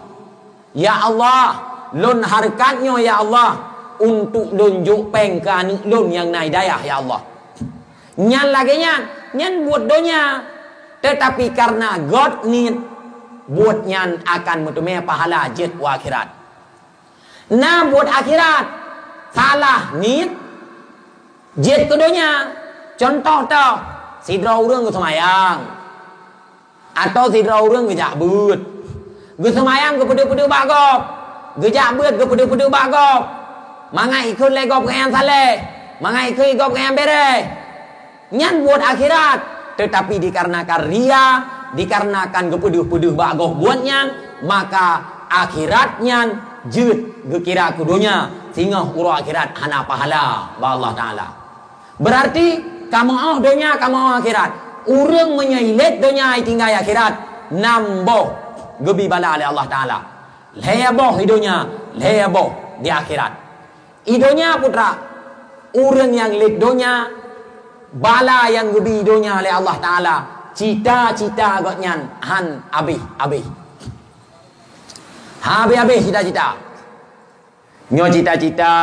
Ya Allah. Lon harakatnya ya Allah untuk lunjuk pengkan lon yang naik dayah ya Allah. Nyan lagi nyan buat dunia, tetapi karena God need buat nyan akan menemui pahala jet wa akhirat. Nah buat akhirat salah need jet ke dunia. Contoh tau sidra urang ke semayang atau sidra urang ke jakbut ke semayang ke pedu-pedu bagop. Gejak beut ke pedu-pedu bagop. Mangai ikut le gop ke yang saleh. Mangai ikut gop ke yang bere. Nyan buat akhirat. Tetapi dikarenakan ria, dikarenakan ke pedu-pedu bagop buatnya, maka akhiratnya jut gekira kudunya sehingga urut akhirat hana pahala ba Allah Ta'ala. Berarti kamu dunia, kamu akhirat. Urang menyailet dunia tinggal akhirat. Namboh gebi bala oleh Allah Ta'ala. Leha boh hidunya, leha boh di akhirat. Hidunya putra, Orang yang ledonya bala yang gebidonya oleh Allah Ta'ala. Cita-cita agaknya han habis. Habis cita-cita. Nyo cita-cita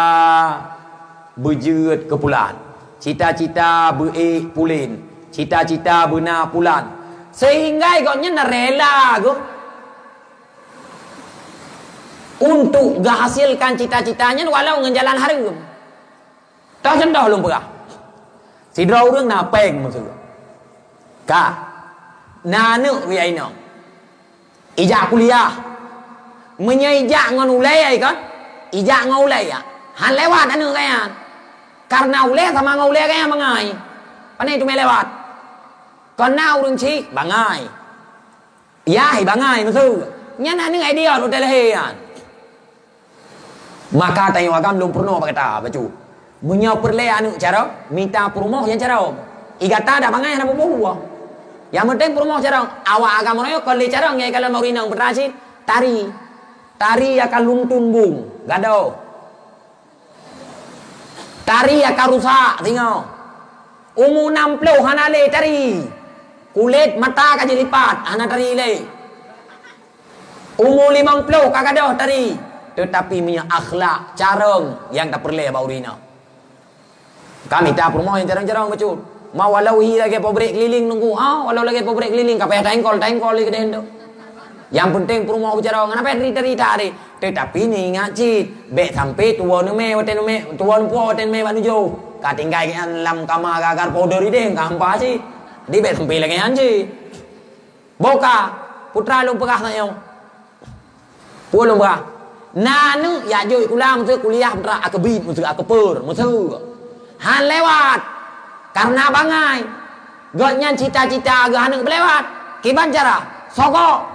berjeut ke pulan. Cita-cita pulin. Cita-cita benar pulan. Sehingga agaknya rela go untuk menghasilkan cita-citanya walau ngejalan harum. Tahu contoh belum pernah? Sidra orang napeng maksud. Ka. Nanu wiaino. Ijak kuliah. Menyeijak ngon ulai kan? Ijak ngon ulai ya. Han lewat anu kayan. Karena ulai sama ngon ulai kayan mangai. Pane itu lewat. Karena orang cik bangai. Ya, bangai maksud. Nya nanu idea udah lehean. Maka tanya wakam belum pernah berkata bacu. Munya perle anu cara minta perumoh yang cara igata ada bangai apa buah. Yang penting perumoh cara awak agama yo kalau cara ngai kalau mau rinang berasi tari akan luntun bung gado. Tari akan rusak tengok. Umur 60 hanale tari. Kulit mata kaji lipat hana tari le. Umur 50 kagado tari. Tetapi punya akhlak carang yang tak perlu bau rina. Kami tak perumahan jarang-jarang betul. Mau walau lagi pabrik keliling nunggu. Walau lagi pabrik keliling kapal tengkol lagi deh. Yang penting perumahan bicara kenapa cerita deh. Tetapi ni ingat cit, bek sampai tua nume waten nume, tua nupo waten me banu jo. Katinggai kan lam kamar gagar powder ide kampa sih. Di bek sampai lagi anji. Boka putra lu pegah nanya. Pulau pegah. Nanu ya jo ulang tu kuliah putra akebit musuh akepur musuh. Han lewat karena bangai gotnya cita-cita agak hanung lewat kiban cara sogok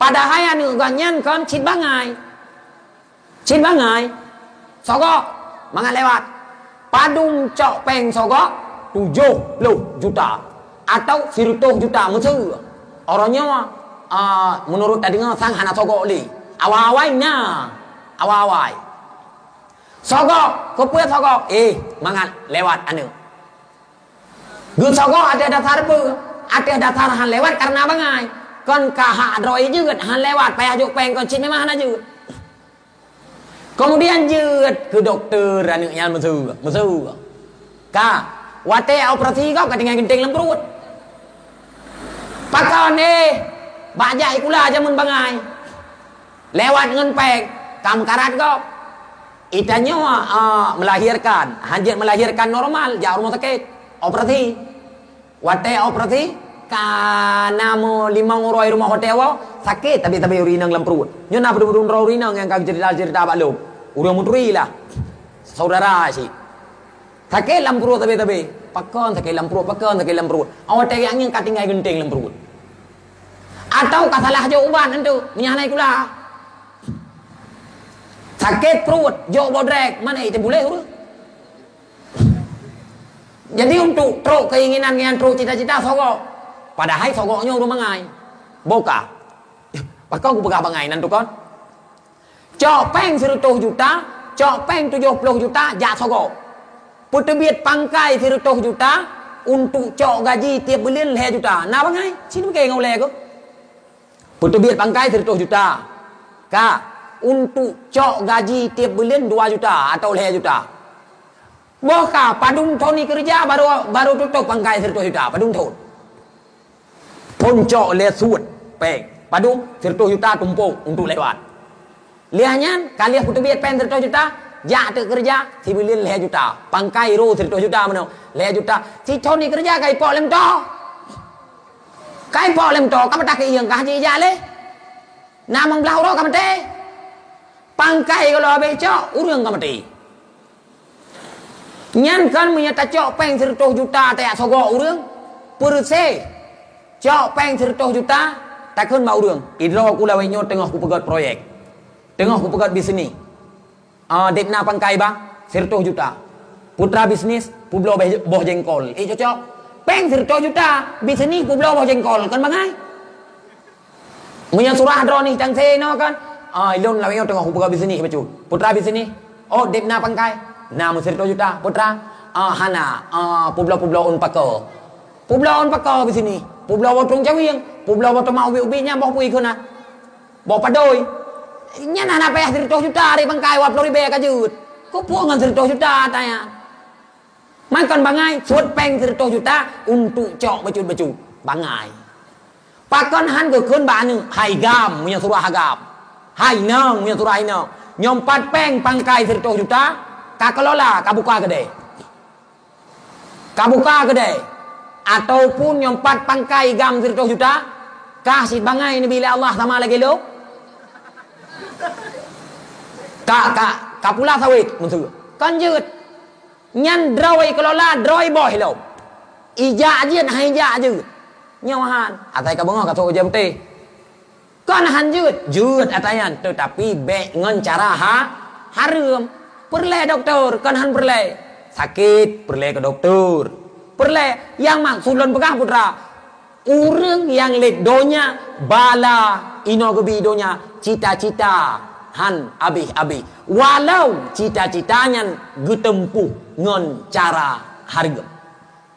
padahal anu gotnya kan cit bangai sogok mangan lewat padung cok peng sogok 70 juta atau 100 juta musuh orangnya menurut tadi sang hana sogok li awal-awalnya sogok, kepuat sogok, mangan lewat anu. Gun sogok ada dasar apa? Ada dasar han lewat karena bangai. Kon kahak droi juga han lewat payah juk peng kon cit memang han juga. Kemudian jeut ke dokter anu yang musuh. Ka, wate operasi kau ketinggalan genting lem perut. Pakon bajak ikula jamun bangai. Lewat ngen peng, kam karat kau. Itanya melahirkan, hanjat melahirkan normal, jauh rumah sakit, operasi, wate operasi, karena mau 5 orang rumah hotel sakit, tapi urinang dalam perut. Nyonya berdua urinang yang kau cerita balok, udah mutri lah, saudara sih, sakit dalam perut tapi pakon sakit dalam perut, awak tega yang katinggai genting dalam perut, atau kasalah jawaban itu, menyalai kula. Sakit perut, jauh bodrek, mana itu boleh urus? Jadi untuk truk keinginan yang truk cita-cita sogok, padahal sogoknya udah mangai, boka. Pakau aku pegang bangai nanti kan? Copeng 100 juta, copeng 70 juta, jak sogok. Putebit pangkai 100 juta untuk cok gaji tiap bulan 1 juta. Nah bangai, sini pakai ngau lego. Putebit pangkai 100 juta, ka. Untuk cok gaji tiap bulan 2 juta atau 1 juta. Boka padung Tony kerja baru tutup pangkai 100 juta padung thon. Pun cok le suat peng. Padung 100 juta tumpuk untuk lewat. Lihatnya kalian putu biat pen 100 juta, jak tu kerja si bulan 1 juta. Pangkai ro 100 juta mano. 1 juta. Si Tony kerja kai pok lem to. Kai pok lem to ka tak yang ka ji ja le. Namang blau ro ka mate. Pangkai kalau habis cok, urang ka mati. Nyan kan menyata cok peng 100 juta tak sogok urang. Perse. Cok peng 100 juta tak kan mau urang. Idro aku lawan nyo tengah aku pegat proyek. Tengah aku pegat bisnis. Depna pangkai bang 100 juta. Putra bisnis publo boh jengkol. Cocok. Peng 100 juta bisnis publo boh jengkol kan bangai. Menyang surah droni tang se no kan. Ilon lawan tengah aku pegat bisnis betul. Putra bisnis. Depna pangkai 60 juta putra. Hana pulau-pulau Unpaka. Pulau Unpaka di sini. Pulau Watung Cawiang, pulau Watung Mau ubi-ubinya bawa pui kuna. Bawa padoi. Nya nak payah 30 juta dari bangkai wa Pulau Ribe kajut. Kau puang dengan 30 juta tanya. Makan bangai suat peng 30 juta untuk cok baju-baju bangai. Pakon han ke kun baนึง hai gam punya surah hagam. Hai nang punya surah nang. Nyompat peng pangkai 30 juta, ka kelola ka buka gede. Ka buka gede. Ataupun nyompat pangkai gam 30 juta, kasih bangai ni bila Allah sama lagi lo. Ka pula sawit musuh. Kan jut. Nyan droi kelola droi boy lo. Ija je hai ja je. Nyawahan. Atai ka bengok ka tu jam teh. Kan han jut atayan tetapi be ngan cara harum. Perle doktor kan han perle. Sakit perle ke doktor. Perle yang maksud lon pegah putra. Urang yang lek donya bala ino gebi donya cita-cita han abih-abih. Walau cita-citanya getempuh ngon cara harga.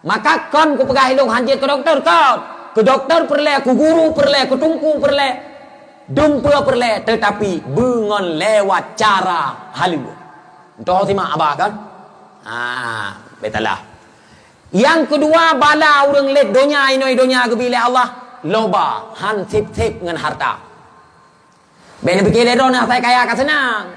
Maka kon ku pegah hilung hanjit ke doktor kau. Ke doktor perle, ku guru perle, ku tungku perle. Dumpa perle tetapi bengon lewat cara halu. Entah simak abah kan? Betalah. Yang kedua bala urang let donya inoi donya gebila Allah loba han sip-sip ngan harta. Bene pikir ledona saya kaya ka senang.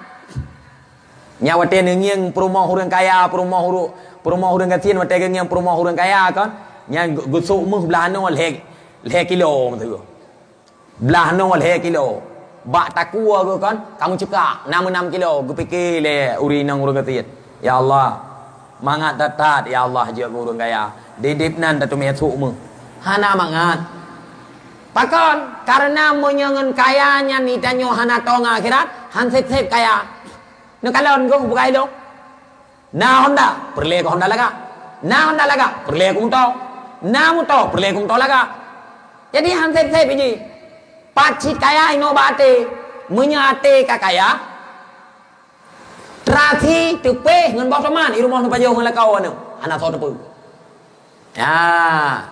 Nyawa te ngieng perumah urang kaya, perumah urang gatin wate ngieng perumah urang kaya kan. Nya gusuk muh belah no le kilo mtu. Belah no le kilo. Bak takua ke kan kamu cekak 6 kilo gu pikir le uri nang urang gatin. Ya Allah mangat datat ya Allah je urang kaya didip nan datu me su mu hana mangat pakon karena menyengen kayanya ni tanyo hana tong akhirat han sep kaya no kalon go bukai do na honda perle ko honda laga na honda laga perle ko to na mu to perle ko to laga jadi han sep ini pacit kaya ino bate menyate ka kaya Trati tepe ngan bawa teman di rumah tempat jauh ngan kau anu anak tahu tepu. Ya,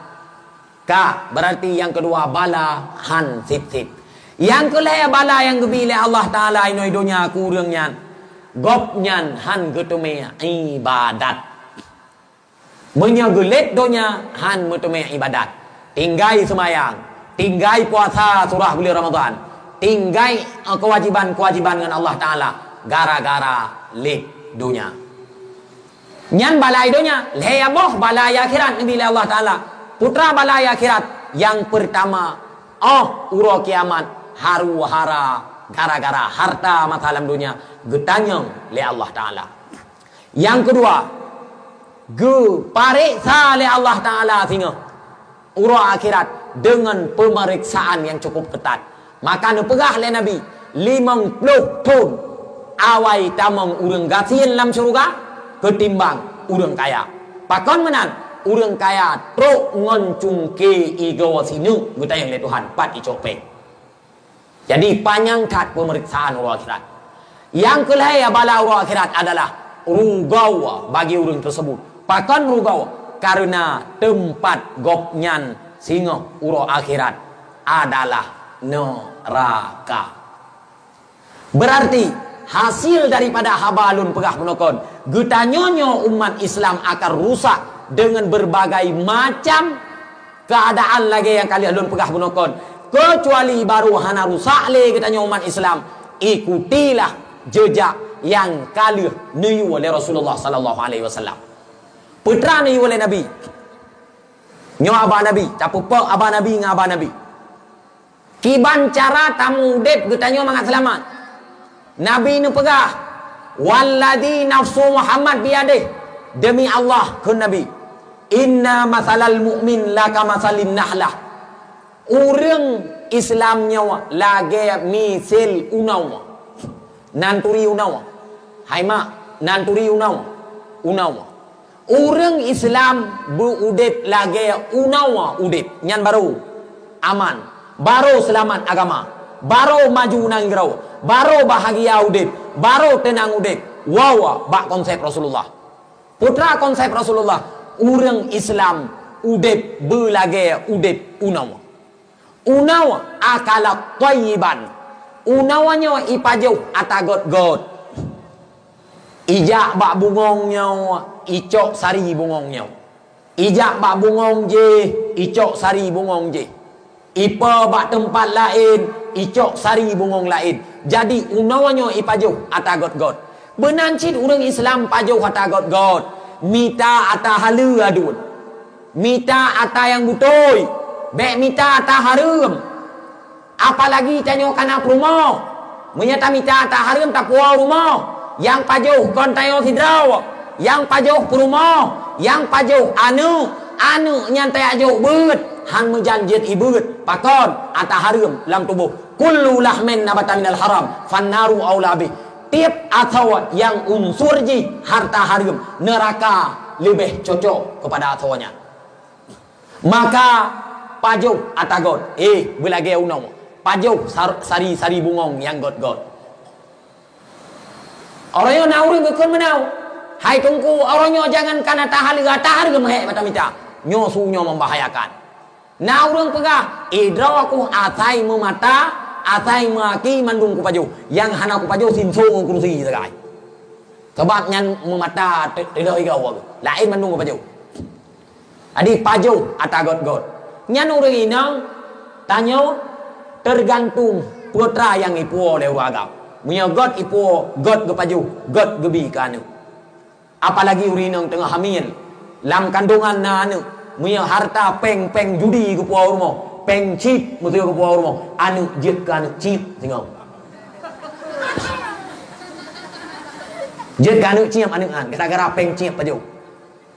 ka berarti yang kedua bala han sip. Yang kelaya bala yang gebile Allah Taala inoi donya kurangnya gopnyan han getume ibadat. Menyegelet donya han metume ibadat. Tinggai semayang, tinggai puasa surah bulan Ramadan, tinggai kewajiban dengan Allah Taala gara-gara lek dunia. Nyan balai dunia, leyaboh balai akhirat bila Allah Taala. Putra balai akhirat yang pertama, uro kiamat haru hara gara-gara harta mata alam dunia getanyang le Allah Taala. Yang kedua, ge pariksa le Allah Taala singa. Uro akhirat dengan pemeriksaan yang cukup ketat. Maka nepegah le Nabi 50 tahun awai tamang urang gatiin lam surga ketimbang urang kaya. Pakon menan urang kaya truk ngoncung ke igawa sinu guta yang le Tuhan pat icope. Jadi panjang kat pemeriksaan urang akhirat. Yang kelaya bala urang akhirat adalah rugau bagi urang tersebut. Pakon rugau karena tempat gopnyan singa urang akhirat adalah neraka. Berarti hasil daripada habalun pegah menokon getanyonyo umat Islam akan rusak dengan berbagai macam keadaan lagi yang kalian alun pegah menokon kecuali baru hana rusak le getanyo umat Islam ikutilah jejak yang kali niu oleh Rasulullah sallallahu alaihi wasallam putra niu oleh Nabi nyo abah Nabi capupa abah Nabi ngabah Nabi kiban cara tamu dep getanyo mangat selamat Nabi nu pegah walladzi nafsu Muhammad biadih demi Allah kun Nabi inna masalal mu'min laka masalin nahlah urang Islam nyawa lage misil unaw nanturi unaw haima nanturi unaw urang Islam bu udip lage unaw udip nyan baru aman baru selamat agama baru maju nang gerau baru bahagia udip baru tenang udip wawa bak konsep Rasulullah. Putra konsep Rasulullah, urang Islam udip belage udip unawa. Unawa akala tayyiban. Unawanya ipajau atagot-got. Ijak bak bungongnya, icok sari bungongnya. Ijak bak bungong je, icok sari bungong je. Ipa bak tempat lain, icok sari bungong lain. Jadi unawanya ipajau atagot-got. Benancit orang Islam pajau atagot-got. Mita ata halu adun. Mita ata yang butoi. Bek mita ata harum. Apalagi tanya kana rumah. Menyata mita ata harum tak puas rumah. Yang pajau kon tayo sidraw. Yang pajau rumah. Yang pajau anu nyantai ajau beut. Han menjanjit ibeut pakon ata harum dalam tubuh. Kullu lahmin nabata minal haram fannaru aula bih. Tiap atau yang unsur ji harta harum, neraka lebih cocok kepada ataunya. Maka pajau atagot belage unong pajau sari bungong yang got orangnya nauri bekun menau hai tungku orangnya jangan kana taharum he mata mita nyosunya membahayakan naurung pegah idraw aku atai memata atai maki mandung ku pajau yang hana ku pajau sinso kursi segai sebab nyan memata tidak igau lain mandung ku pajau adi pajau atagot-got nyan urang inang tanyo tergantung putra yang ipuo le wagap munya got ipuo got ge pajau got ge bi kanu apalagi urinang tengah hamil lam kandungan na anu munya harta peng judi ke puau rumah peng chip mutu ke puau rumah anu jet kan chip tengok jet kan chip anu an gara-gara peng chip pajau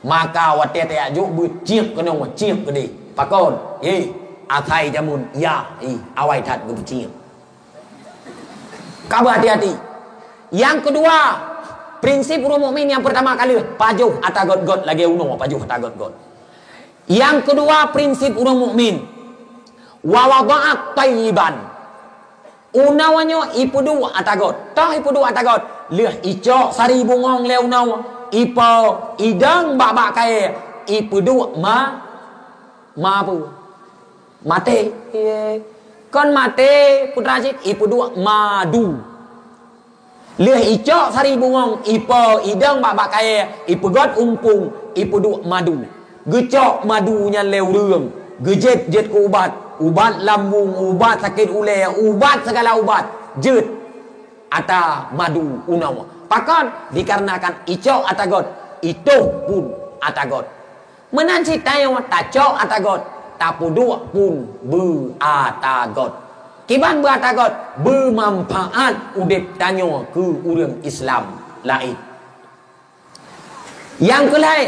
maka wate te ajuk bu chip kena chip gede pakon athai jamun ya awai that bu chip kamu hati-hati yang kedua prinsip orang mukmin yang pertama kali pajau atagot-got lagi uno pajau atagot-got. Yang kedua prinsip orang mukmin wa wada'at tayyiban. Unawanya ipudu atagot. Tah ipudu atagot. Leh icok sari bungong le unaw. Ipo idang bak kae ipudu ma pu. Mate. Kon mate putra cit ipudu madu. Leh icok sari bungong ipo idang bak kae ipugot umpung ipudu madu. Gecok madunya leu reung, gejet ku ubat lambung, ubat sakit ule, ubat segala ubat, jet ata madu unaw. Pakon dikarenakan icok atagot, itu pun atagot. Menansi tayo tacok atagot, tapudu pun bu atagot. Kiban bu atagot, bermanfaat udip tanyo ke urang Islam lain. Yang kelai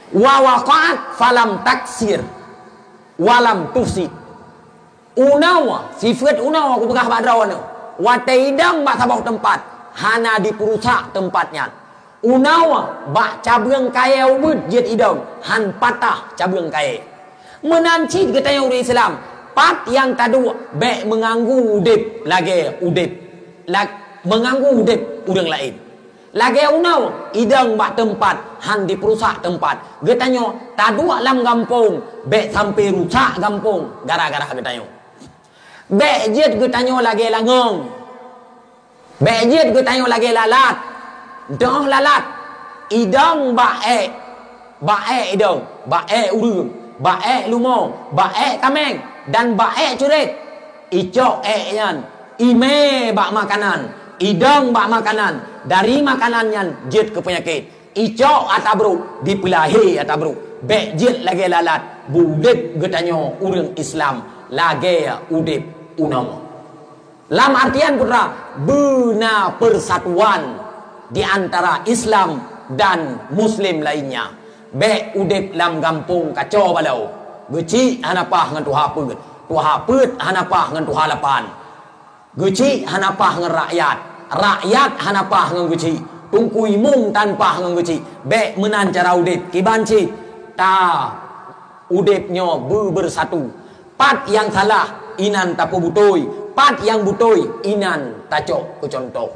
wa waqa'at falam taksir walam tusid unawa sifat unawa aku pegah badrawan wa taidang bak sabau tempat hana diperusak tempatnya unawa bak cabeung kae ubud jet idong han patah cabeung kae menancit kita orang Islam pat yang tadu be mengganggu udip lagi udip mengganggu udip urang lain lagi unaw idang bak tempat han diperusak tempat getanyo tadu alam gampung be sampai rusak gampung gara-gara getanyo be jet getanyo lagi langong be jet getanyo lagi lalat doh lalat idang bae idang bae urung bae lumo bae kameng dan bae curet icok yan ime bak makanan idang bak makanan dari makanannya jet ke penyakit icok atabru dipelahi atabru be jet lagi lalat budep getanyo urang Islam lagi udip unam lam artian putra bena persatuan di antara Islam dan Muslim lainnya be udip lam gampung kacau balau geci hanapah ngan tuha peut hanapah ngan tuha lapan geci hanapah ngan rakyat hanapah ngan geci tungkui mung tanpa ngan geci be menan cara udip kibanci ta udipnya bersatu pat yang salah inan tapo butoi pat yang butoi inan tacok ke contoh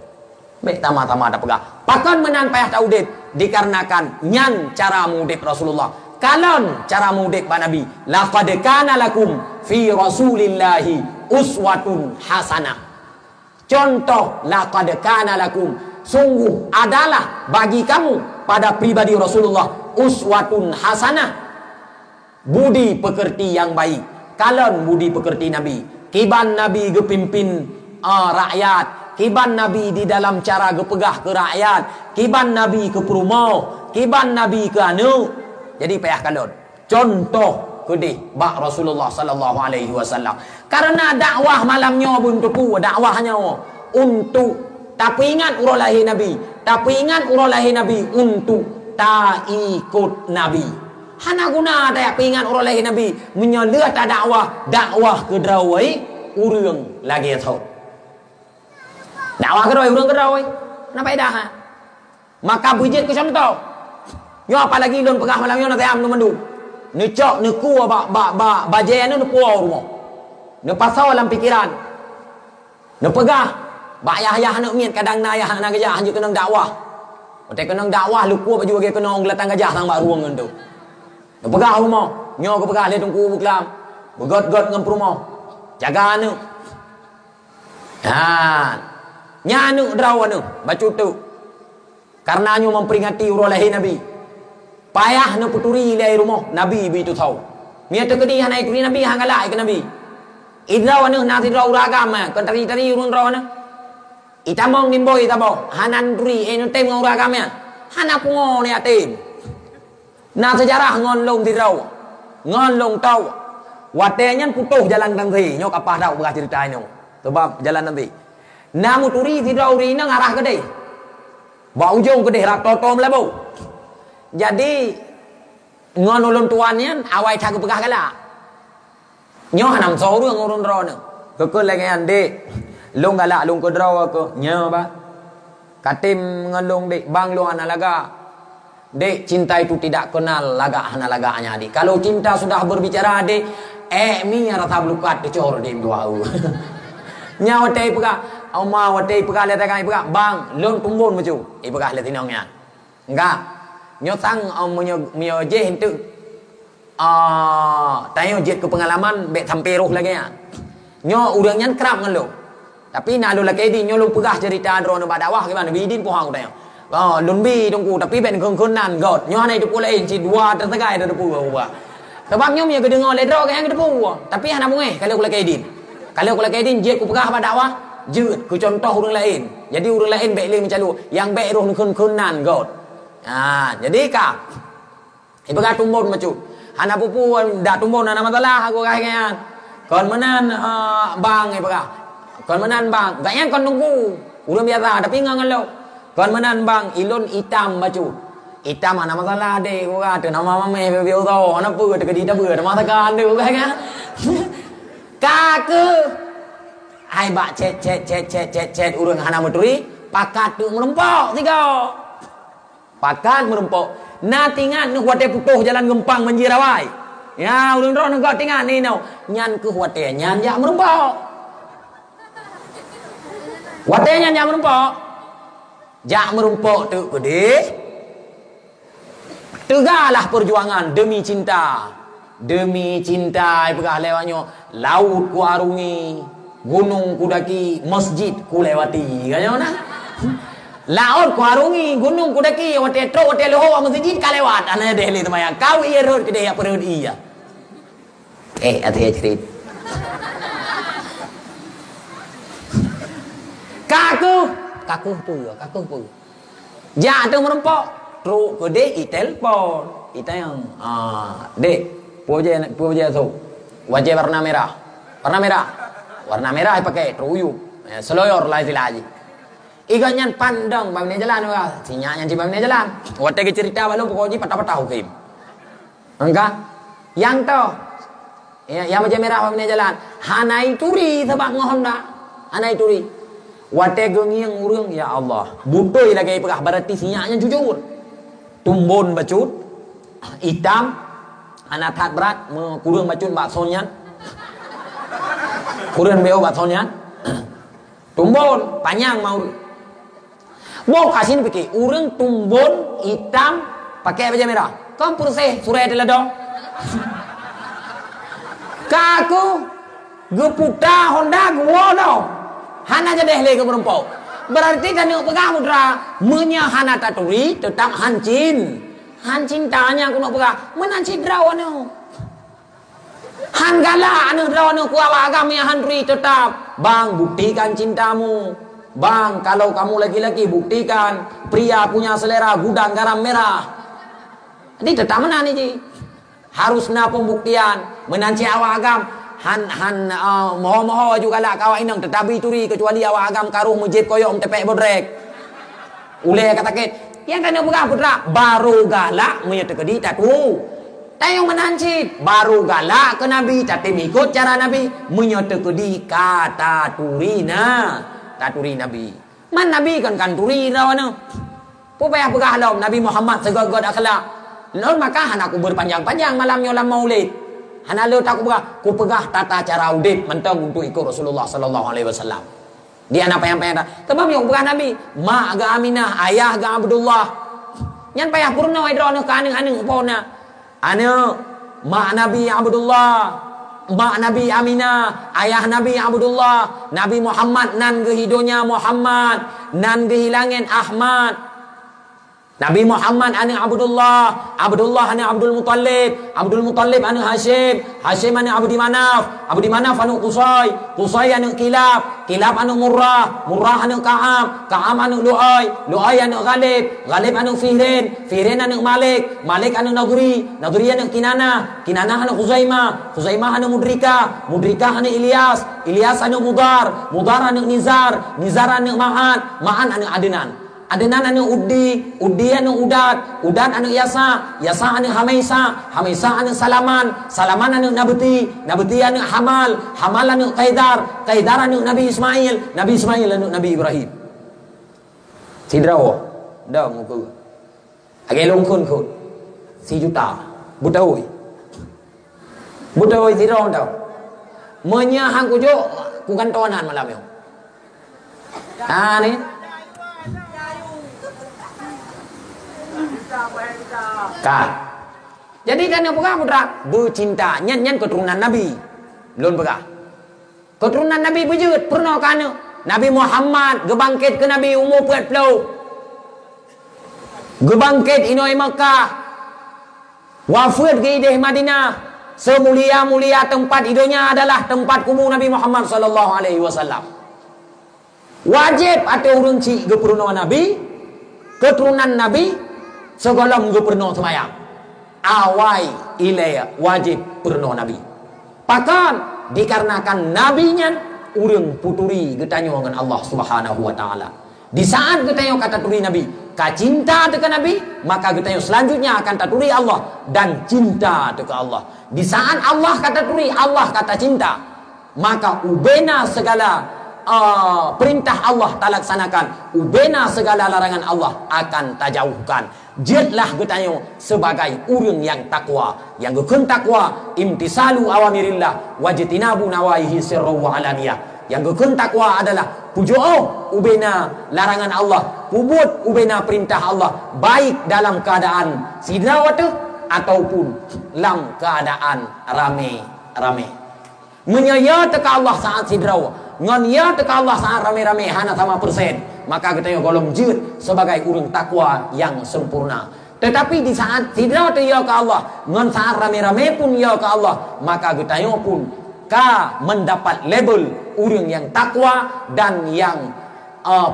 Baik tama-tama ada pegah. Pakan menan payah taudit dikarenakan nyan cara mudip Rasulullah. Kalon cara mudip ba Nabi. Laqad kana lakum fi Rasulillahi uswatun hasanah. Contoh laqad kana lakum, sungguh adalah bagi kamu pada pribadi Rasulullah uswatun hasanah, budi pekerti yang baik. Kalon budi pekerti Nabi. Kiban Nabi gepimpin rakyat, kiban Nabi di dalam cara gepegah ke rakyat, kiban Nabi ke perumahan, kiban Nabi ke anu. Jadi payah kalon. Contoh kedih bak Rasulullah sallallahu alaihi wasallam. Karena dakwah malamnya untuk dakwahnya untuk tapi ingat urang lahir Nabi, tapi ingat urang lahir Nabi untuk tak ikut Nabi. Hana guna tak ingat urang lahir Nabi menyeleh tak dakwah ke drawai urang lagi tahu. Dakwah ke drawai urang ke drawai. Napa dah? Maka bujit ke contoh. Yo apalagi lon pegah malam yo nak ayam nu mendu. Ni cok ni ku ba baje anu nu puau rumah. Ni pasau dalam pikiran. Ni pegah ba ayah nak mian kadang na ayah nak gajah hanya kena dakwah. Ote kena dakwah lu ku baju bagi kena gelatang gajah sang ba ruang tu. Ni pegah rumah. Nyo ke pegah le tungku buklam. Begot-got ngam rumah. Jaga anu. Ha. Nya anu draw anu bacu tu. Karena nyo memperingati urang lahir Nabi. Payah nak puturi ilai rumah Nabi begitu tahu. Mia tu kedi hanai kuri Nabi hangalai ke Nabi. Idraw anu nasi draw ragam kan tari urun draw anu. Itamong nimboy itamong hanan turi enu tem ngau ragamnya. Hana pungo ni atim. Na sejarah ngon long tidraw. Ngon long tahu. Watenya putuh jalan nanti nyok apa dah bekas cerita ini. Sebab jalan nanti. Namu turi tidraw rina ngarah ke deh. Ba ujung ke deh rak totom labo. Jadi ngon ulun tuannya awai tak pegah kala. Nyo hanam so ruang urun ro ne. Kekul lagi ande. Long galak long kodro ko nyo ba. Katim ngelong dek bang long analaga. Dek cinta itu tidak kenal laga analaganya adik. Kalau cinta sudah berbicara adik, mi rata blukat dicor dem duau. Nya watai pegah, oma watai pegah le takai pegah bang long tumbon maju. Pegah le tinongnya. Enggak. Nyo tang mio je hentu tayo jet ke pengalaman bek sampai roh lagi ya. Nyo urang nyan kerap ngelo. Tapi nak lu lagi di nyo lu pegah cerita drone badawah gimana bidin pohang tayo. Lun bi tungku tapi ben kenan god. Nyo hanai depu lain si dua tertegai ada depu ba. Sebab nyo mio kedengar le dro yang depu. Tapi hana bungai kalau ku lagi din. Kalau ku lagi din jet ku pegah badawah jeut ku contoh urang lain. Jadi urang lain bek le mencalu yang bek roh kenan god. Jadi kak ibarat tumbon macam hana pupu dak tumbon ana masalah aku kaya kon menan bang ibarat kon menan bang gaknya kon tunggu urang biasa tapi ngangelo kon menan bang ilun hitam macam hitam ana masalah de aku kata nama mame bebeu tau ana pu de kedi tabur nama tekan de kaya kake ai ba cet urang hana maturi pakat tu melempok tiga pakat merempok. Na tingan nu huate putuh jalan gempang menjirawai. Ya ulun ro negak tingan ni no. Nyan ke huate nyan ya merempok. Huate nyan ya merempok. Jak merempok tu gede. Tegalah perjuangan demi cinta. Demi cinta pegah lewatnya laut ku arungi, gunung ku daki, masjid ku lewati. Kaya mana? Laut ku arungi, gunung ku daki, wate tro wate loho masjid ka lewat. Ana dehli temaya. Kau iya road ke dia perut iya. Ati cerit. Kaku pu. Ja tu merempok. Tro ke de itelpon. Ita yang dek puja tu. Wajah warna merah. Warna merah pakai truyu. Seloyor lagi. Iganyan pandang bang jalan wa sinyanya di bang jalan. Wate ke cerita balong pokoknya patah-patah hukim. Enggak. Yang to. Ya yang macam merah bang jalan. Hanai turi sebab ngohon dak. Hanai turi. Wate gengiang urang ya Allah. Butuh lagi pegah berarti sinyanya jujur. Tumbon bacut. Hitam. Anak tat berat kurang bacut baksonyan. Kurang beo baksonyan. Tumbon panjang mau Mau kasih ni fikir, urang tumbun hitam pakai baju merah. Kau bersih surai adalah dong. Kaku geputa Honda gua dong. Hana jadi lagi berempau. Berarti kan yang pegang mudra menya hana taturi tetap hancin. Hancin tanya aku nak pegang. Menancin drawan tu. Han galak anu drawan tu kuala agama yang hanri tetap. Bang buktikan cintamu. Bang kalau kamu laki-laki buktikan pria punya selera gudang garam merah. Ini tetap mana ni ji? Harusna pembuktian menanci awak agam moho-moho juga lah kawa inang tetapi turi kecuali awak agam karuh mujib koyok tepek bodrek ule kata ket yang kena buka putra baru galak menyatu kedi tatu tayong menancit baru galak ke nabi tatim ikut cara nabi menyatu kedi kata turina taturi nabi man nabi kan turi rawana pupaya pegah laum Nabi Muhammad segagad akhlak. Lalu maka aku berpanjang-panjang malam yolam maulid. Hana lu tak ku pegah tata cara audit mentang untuk ikut Rasulullah sallallahu alaihi wasallam. Dia apa yang payah sebab yang pegah Nabi, mak ga Aminah, ayah ga Abdullah. Nyan payah purna ai drone ka aneng pona. Ane mak Nabi Abdullah, mak Nabi Aminah, ayah Nabi Abdullah, Nabi Muhammad nan ge hidonya Muhammad, nan ge hilangin Ahmad. Nabi Muhammad ane Abdullah, Abdullah ane Abdul Muttalib, Abdul Muttalib ane Hashim, Hashim ane Abdi Manaf, Abdi Manaf ane Qusay, Qusay ane Kilab, Kilab ane Murrah, Murrah ane Ka'ab, Ka'ab ane Lu'ay, Lu'ay ane Ghalib, Ghalib ane Fihrin, Fihrin ane Malik, Malik ane Nadri, Nadri ane Kinana, Kinana ane Khuzaimah, Khuzaimah ane Mudrika, Mudrika ane Ilyas, Ilyas ane Mudar, Mudar ane Nizar, Nizar ane Ma'an, Ma'an ane Adnan. Adnan anu Uddi, Uddi anu Udat, Udat anu Yasa, Yasa anu Hamaisa, Hamaisa anu Salaman, Salaman anu Nabti, Nabti anu Hamal, Hamal anu Qaidar, Qaidar anu Nabi Ismail, Nabi Ismail anu Nabi Ibrahim. Sidrawo, dah muka. Agak longkun kun, 4 juta, butawoi. Butawoi sidrawo tau. Menyahang kujo, kukan tonan malam yo. Ah ni. Kah. Jadi kan yang pegah putra bercinta nyan keturunan Nabi. Belum pegah. Keturunan Nabi berjut pernah kan Nabi Muhammad gebangkit ke Nabi umur 40. Gebangkit inoi Mekah. Wafat ke ideh Madinah. Semulia-mulia tempat idonya adalah tempat kubur Nabi Muhammad sallallahu alaihi wasallam. Wajib atau urang cik ge pernah Nabi, keturunan Nabi segolam ge pernah semayang. Awai ilaya wajib pernah Nabi. Pakan dikarenakan nabinya urang puturi getanyo dengan Allah Subhanahu wa taala. Di saat getanyo kata turi Nabi, ka cinta teka Nabi, maka getanyo selanjutnya akan taturi Allah dan cinta teka Allah. Di saat Allah kata turi, Allah kata cinta, maka ubena segala perintah Allah talaksanakan, ubena segala larangan Allah akan tajauhkan. Jetlah getanyo sebagai urang yang takwa, yang gekeun takwa imtisalu awamirillah wajtinabu nawaihi sirru wa alaniyah. Yang gekeun takwa adalah pujoh ubena larangan Allah, pubut ubena perintah Allah, baik dalam keadaan sidrawat ataupun dalam keadaan rame-rame. Menyaya teka Allah saat sidraw, ngan ya teka Allah saat rame-rame hana sama persen, maka kita golong jut sebagai urang takwa yang sempurna. Tetapi di saat sidraw tu ya ke Allah, ngan saat rame-rame pun ya ke Allah, maka kita pun ka mendapat label urang yang takwa dan yang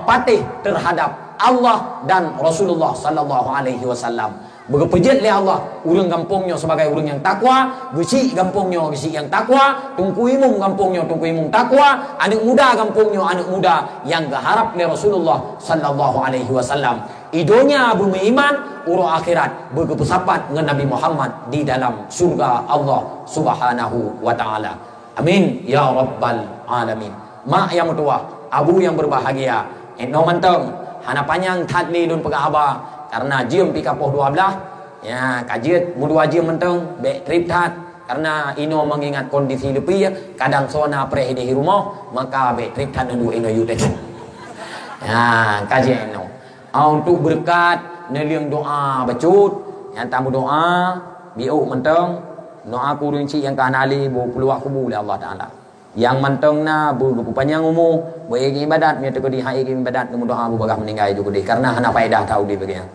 patih terhadap Allah dan Rasulullah sallallahu alaihi wasallam. Berpejet le Allah urang kampungnya sebagai urang yang takwa, gesi kampungnya gesi yang takwa, tungku imum kampungnya tungku imum takwa, anak muda kampungnya anak muda yang gaharap le Rasulullah sallallahu alaihi wasallam. Idonya bumi iman, uro akhirat berkepesapat dengan Nabi Muhammad di dalam surga Allah Subhanahu wa taala. Amin ya rabbal alamin. Mak yang tua, abu yang berbahagia, eno manteng, hana panjang tatli lun pegahaba. Karena jiem pika poh 12 ya kajiat mudua jiem menteng be trip tat karena ino mengingat kondisi lebih ya kadang sona pre di rumah maka be trip tat ndu ino yude ya kajiat ino Untuk berkat neliang doa bacut yang tamu doa biuk menteng doa kurun cik yang kanali bu peluang kubu oleh Allah Taala. Yang menteng na bu panjang umur, bu ibadat, mi tu ko di hai ibadat, mu doa bu bagah meninggal juga deh karena hana faedah tahu dia bagian.